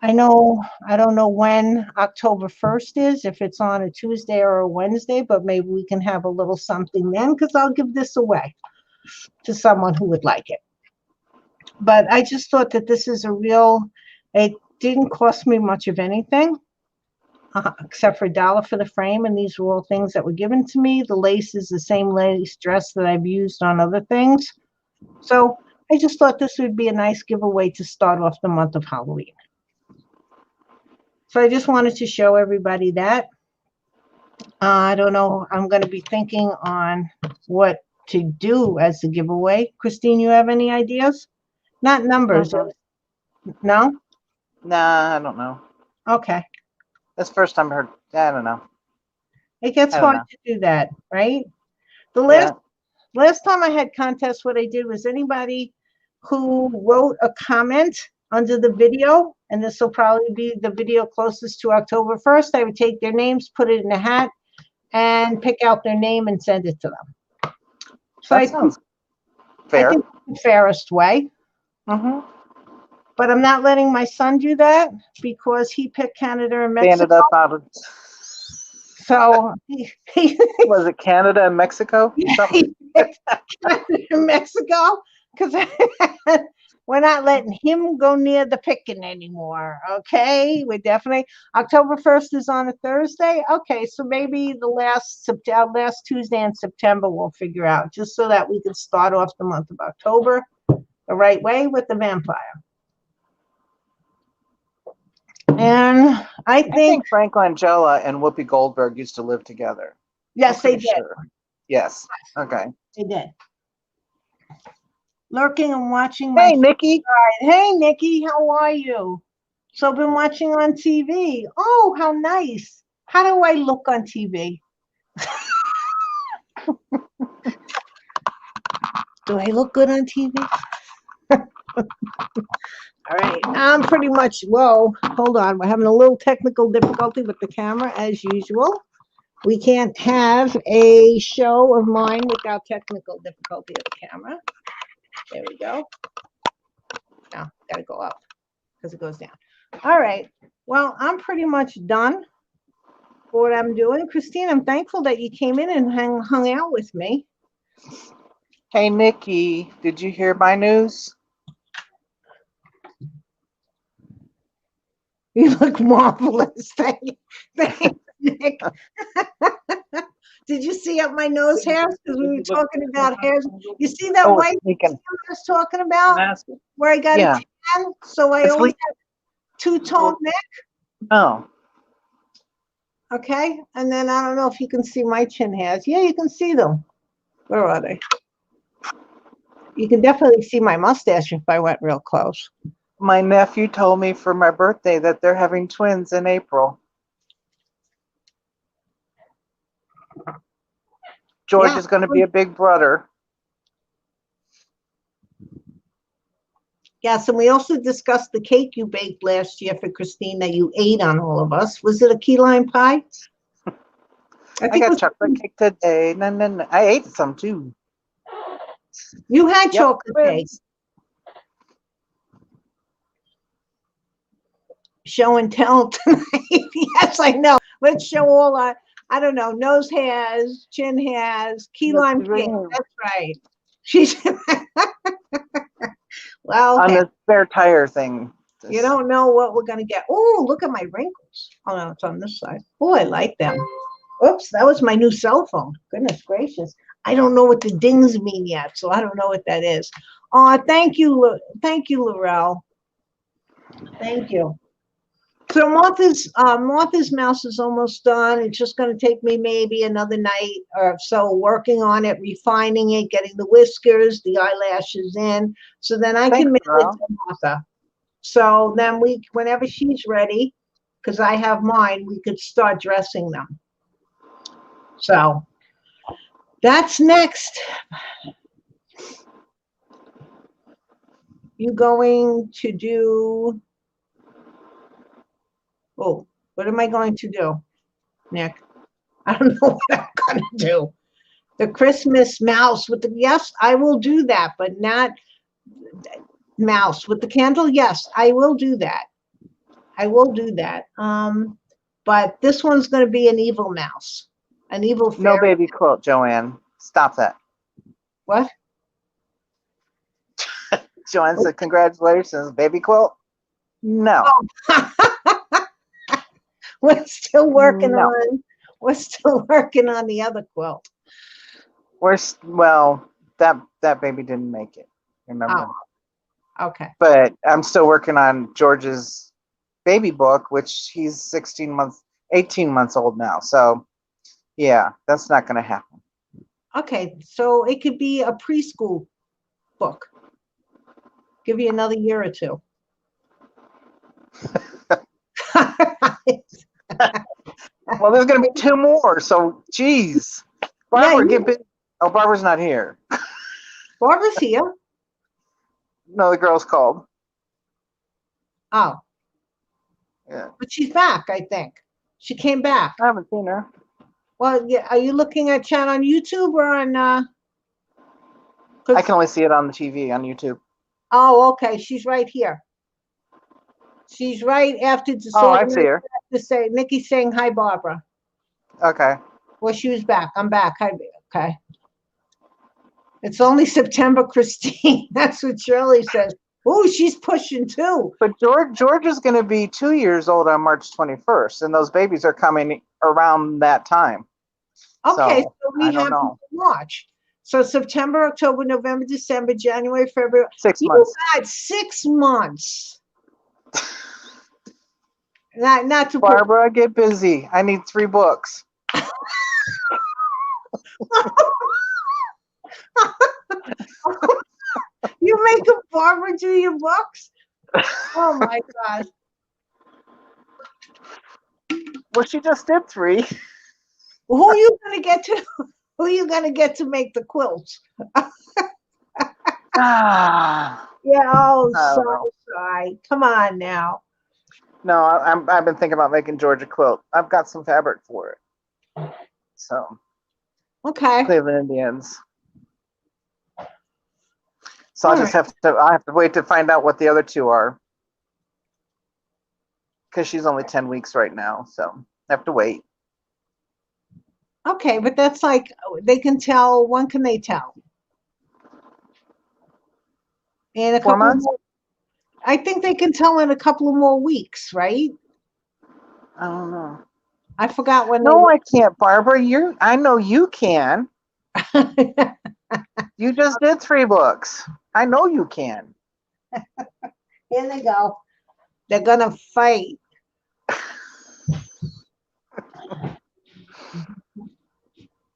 don't know when October 1st is, if it's on a Tuesday or a Wednesday, but maybe we can have a little something then, because I'll give this away to someone who would like it. But I just thought that this is it didn't cost me much of anything, except for $1 for the frame, and these were all things that were given to me. The lace is the same lace dress that I've used on other things. So I just thought this would be a nice giveaway to start off the month of Halloween. So I just wanted to show everybody that. I don't know. I'm going to be thinking on what to do as a giveaway. Christine, you have any ideas? Not numbers. No? Nah, I don't know. Okay. That's the first time I heard. I don't know. It gets I don't hard to do that, right? The Yeah. last time I had contests, what I did was anybody who wrote a comment under the video, and this will probably be the video closest to October 1st, I would take their names, put it in a hat, and pick out their name and send it to them. So That sounds I fair. think it's the fairest way. Mm-hmm. But I'm not letting my son do that because he picked Canada and They ended Mexico. up out of, So he was it Canada and Mexico? Something. picked Canada and Mexico because we're not letting him go near the picking anymore. Okay, we're definitely October 1st is on a Thursday. Okay, so maybe the last Tuesday in September we'll figure out just so that we can start off the month of October the right way with the vampire. And I I think think Frank Langella and Whoopi Goldberg used to live together. yes, I'm they pretty did. sure. Yes. Okay. They did. Lurking and watching my Hey, Nikki. Hey, Nikki, how are you? So been watching on TV. Oh, how nice. How do I look on TV? Do I look good on TV? All right. I'm pretty much, whoa, hold on. We're having a little technical difficulty with the camera as usual. We can't have a show of mine without technical difficulty of the camera. There we go. Now, gotta go up because it goes down. All right. Well, I'm pretty much done for what I'm doing. Christine, I'm thankful that you came in and hung out with me. Hey, Nikki. Did you hear my news? You look marvelous. Thanks, Nick. Did you see up my nose hairs? Because we were talking about hairs. You see that Oh, white it's leaking. I was talking about? Mask. Where I got Yeah. a tan, so I It's always leaking. have two-tone neck. Oh, Okay, and then I don't know if you can see my chin hairs. Yeah, you can see them. Where are they? You can definitely see my mustache if I went real close. my nephew told me for my birthday that they're having twins in April. George Yeah. is going to be a big brother. Yes, and we also discussed the cake you baked last year for Christine that you ate on all of us. Was it a key lime pie? I think it got was, chocolate cake today. No. I ate some too. you had Yep, chocolate cake. twins. Show and tell tonight. Yes, I know. Let's show all our, I don't know, nose hairs, chin hairs, key That's lime right. cake. That's right. She's well, On hey, the spare tire thing. you don't know what we're gonna get. Oh, look at my wrinkles. Oh no, it's on this side. Oh, I like them. Oops, that was my new cell phone. Goodness gracious. I don't know what the dings mean yet, so I don't know what that is. Thank you, Laurel. Thank you. So Martha's Mouse is almost done. It's just going to take me maybe another night or so working on it, refining it, getting the whiskers, the eyelashes in, so then I can Thanks, mail it Laurel. to Martha. So then whenever she's ready, because I have mine, we could start dressing them. So that's next. You going to do? Oh, what am I going to do, Nick? I don't know what I'm going to do. The Christmas mouse with the, yes, I will do that, but not mouse with the candle. Yes, I will do that. I will do that. But this one's going to be an evil mouse, an evil fairy. No baby quilt, Joanne. Stop that. What? Joanne said, congratulations, baby quilt. No. We're still working No. We're still working on the other quilt. Well, that baby didn't make it. Remember? Oh, okay. But I'm still working on George's baby book, which he's 18 months old now. So yeah, that's not going to happen. Okay, so it could be a preschool book. Give you another year or two. Well, there's going to be 2 more. So, geez. Barbara, Yeah, get busy. Oh, Barbara's not here. Barbara's here. No, the girl's called. Oh, Yeah. but she's back, I think. She came back. I haven't seen her. Well, yeah, are you looking at chat on YouTube or on I can only see it on the TV on YouTube. Oh, okay, she's right here. She's right after the Oh, I sort see her. to say, Nikki's saying, hi, Barbara. Okay. Well, she was back. I'm back. Hi, okay. It's only September, Christine. That's what Shirley says. Oh, she's pushing too. But George is going to be 2 years old on March 21st, and those babies are coming around that time. Okay, So, so we I don't have know. March. So September, October, November, December, January, February. 6 You months. got 6 months. Not to put Barbara, get busy. I need 3 books. you make a Barbara do your books. Oh my God. Well, she just did 3. Who are you gonna get to? Who are you gonna get to make the quilts? Ah, Yeah. Oh, I don't so know. shy. Come on now. No, I've been thinking about making George a quilt. I've got some fabric for it. So, Okay. Cleveland Indians. So All I have to wait to find out what the other 2 are. Because she's only 10 weeks right now, so I have to wait. Okay, but that's like they can tell. When can they tell? In a 4 couple months? more. I think they can tell in a couple of more weeks, right? I don't know. I forgot when No, I can't, Barbara. I know you can. they. You just did 3 books. I know you can. Here they go. They're gonna fight.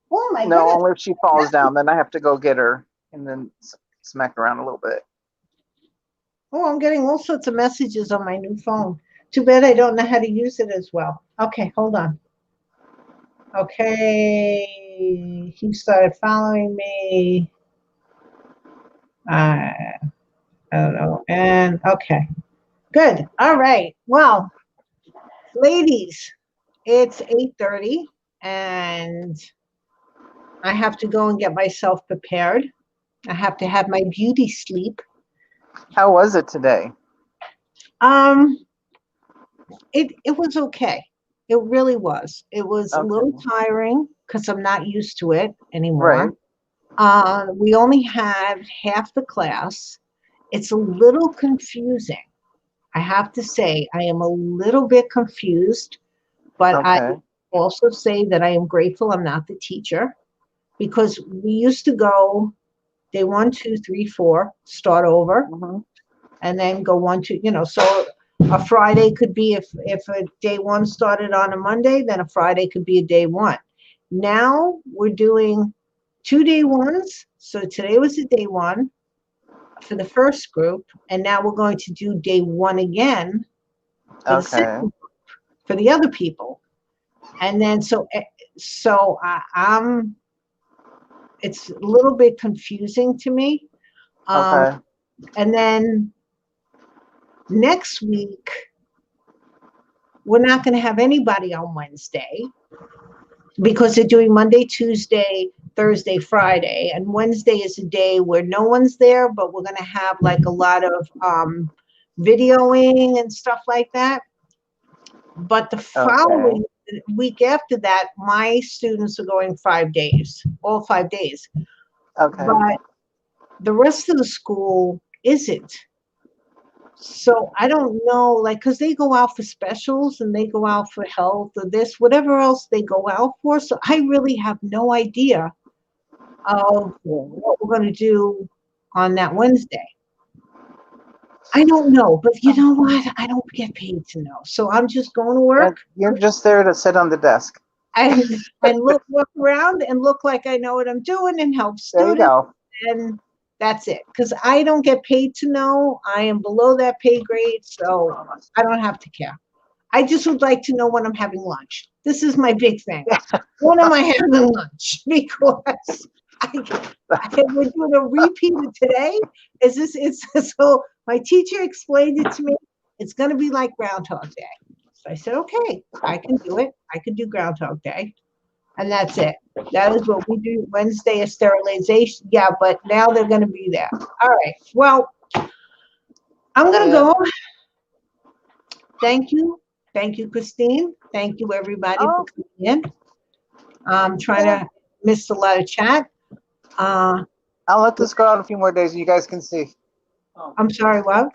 Oh my No, goodness. only if she falls down. Then I have to go get her and then smack around a little bit. Oh, I'm getting all sorts of messages on my new phone. Too bad I don't know how to use it as well. Okay, hold on. Okay, he started following me. I don't know. And okay, good. All right. Well, ladies, it's 8:30 and I have to go and get myself prepared. I have to have my beauty sleep. How was it today? It was okay. It really was. It was a little Okay. tiring because I'm not used to it Right. anymore. We only had half the class. It's a little confusing. I have to say, I am a little bit confused, but I Okay. also say that I am grateful I'm not the teacher because we used to go day 1, 2, 3, 4, start over, Mm-hmm. and then go 1, 2, so a Friday could be if a day 1 started on a Monday, then a Friday could be a day 1. Now we're doing 2 day 1s. So today was a day 1 for the first group, and now we're going to do day 1 again for the Okay. second group for the other people. And then so I'm it's a little bit confusing to me. Okay. And then next week, we're not going to have anybody on Wednesday because they're doing Monday, Tuesday, Thursday, Friday. And Wednesday is a day where no one's there, but we're going to have like a lot of videoing and stuff like that. But the following week after that, my students are going 5 days, all 5 days. Okay. But the rest of the school isn't. So I don't know, like, because they go out for specials and they go out for health or this, whatever else they go out for. So I really have no idea of what we're going to do on that Wednesday. I don't know, but you know what? I don't get paid to know. So I'm just going to work You're just there to sit on the desk. and look around and look like I know what I'm doing and help There you students. go. And that's it. Because I don't get paid to know. I am below that pay grade, so I don't have to care. I just would like to know when I'm having lunch. This is my big thing. When am I having lunch? Because we're doing a repeat of today. It's so my teacher explained it to me. It's going to be like Groundhog Day. So I said, okay, I can do it. I can do Groundhog Day. And that's it. That is what we do. Wednesday is sterilization. Yeah, but now they're going to be there. All right. Well, I'm going to go. thank you. Thank you, Christine. Thank you, everybody, Oh. for coming in. Trying to miss a lot of chat. I'll let this go out a few more days and you guys can see. Oh, I'm sorry, what?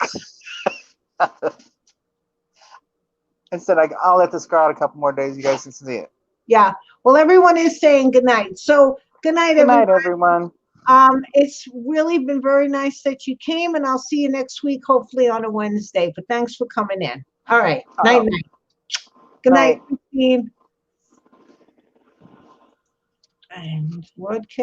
Instead, I'll let this go out a couple more days. You guys can see it. Yeah. Well, everyone is saying good night. So good night, Good night, everyone. everyone. It's really been very nice that you came, and I'll see you next week, hopefully on a Wednesday. But thanks for coming in. All right. Night, night. Good night, Christine. And broadcast.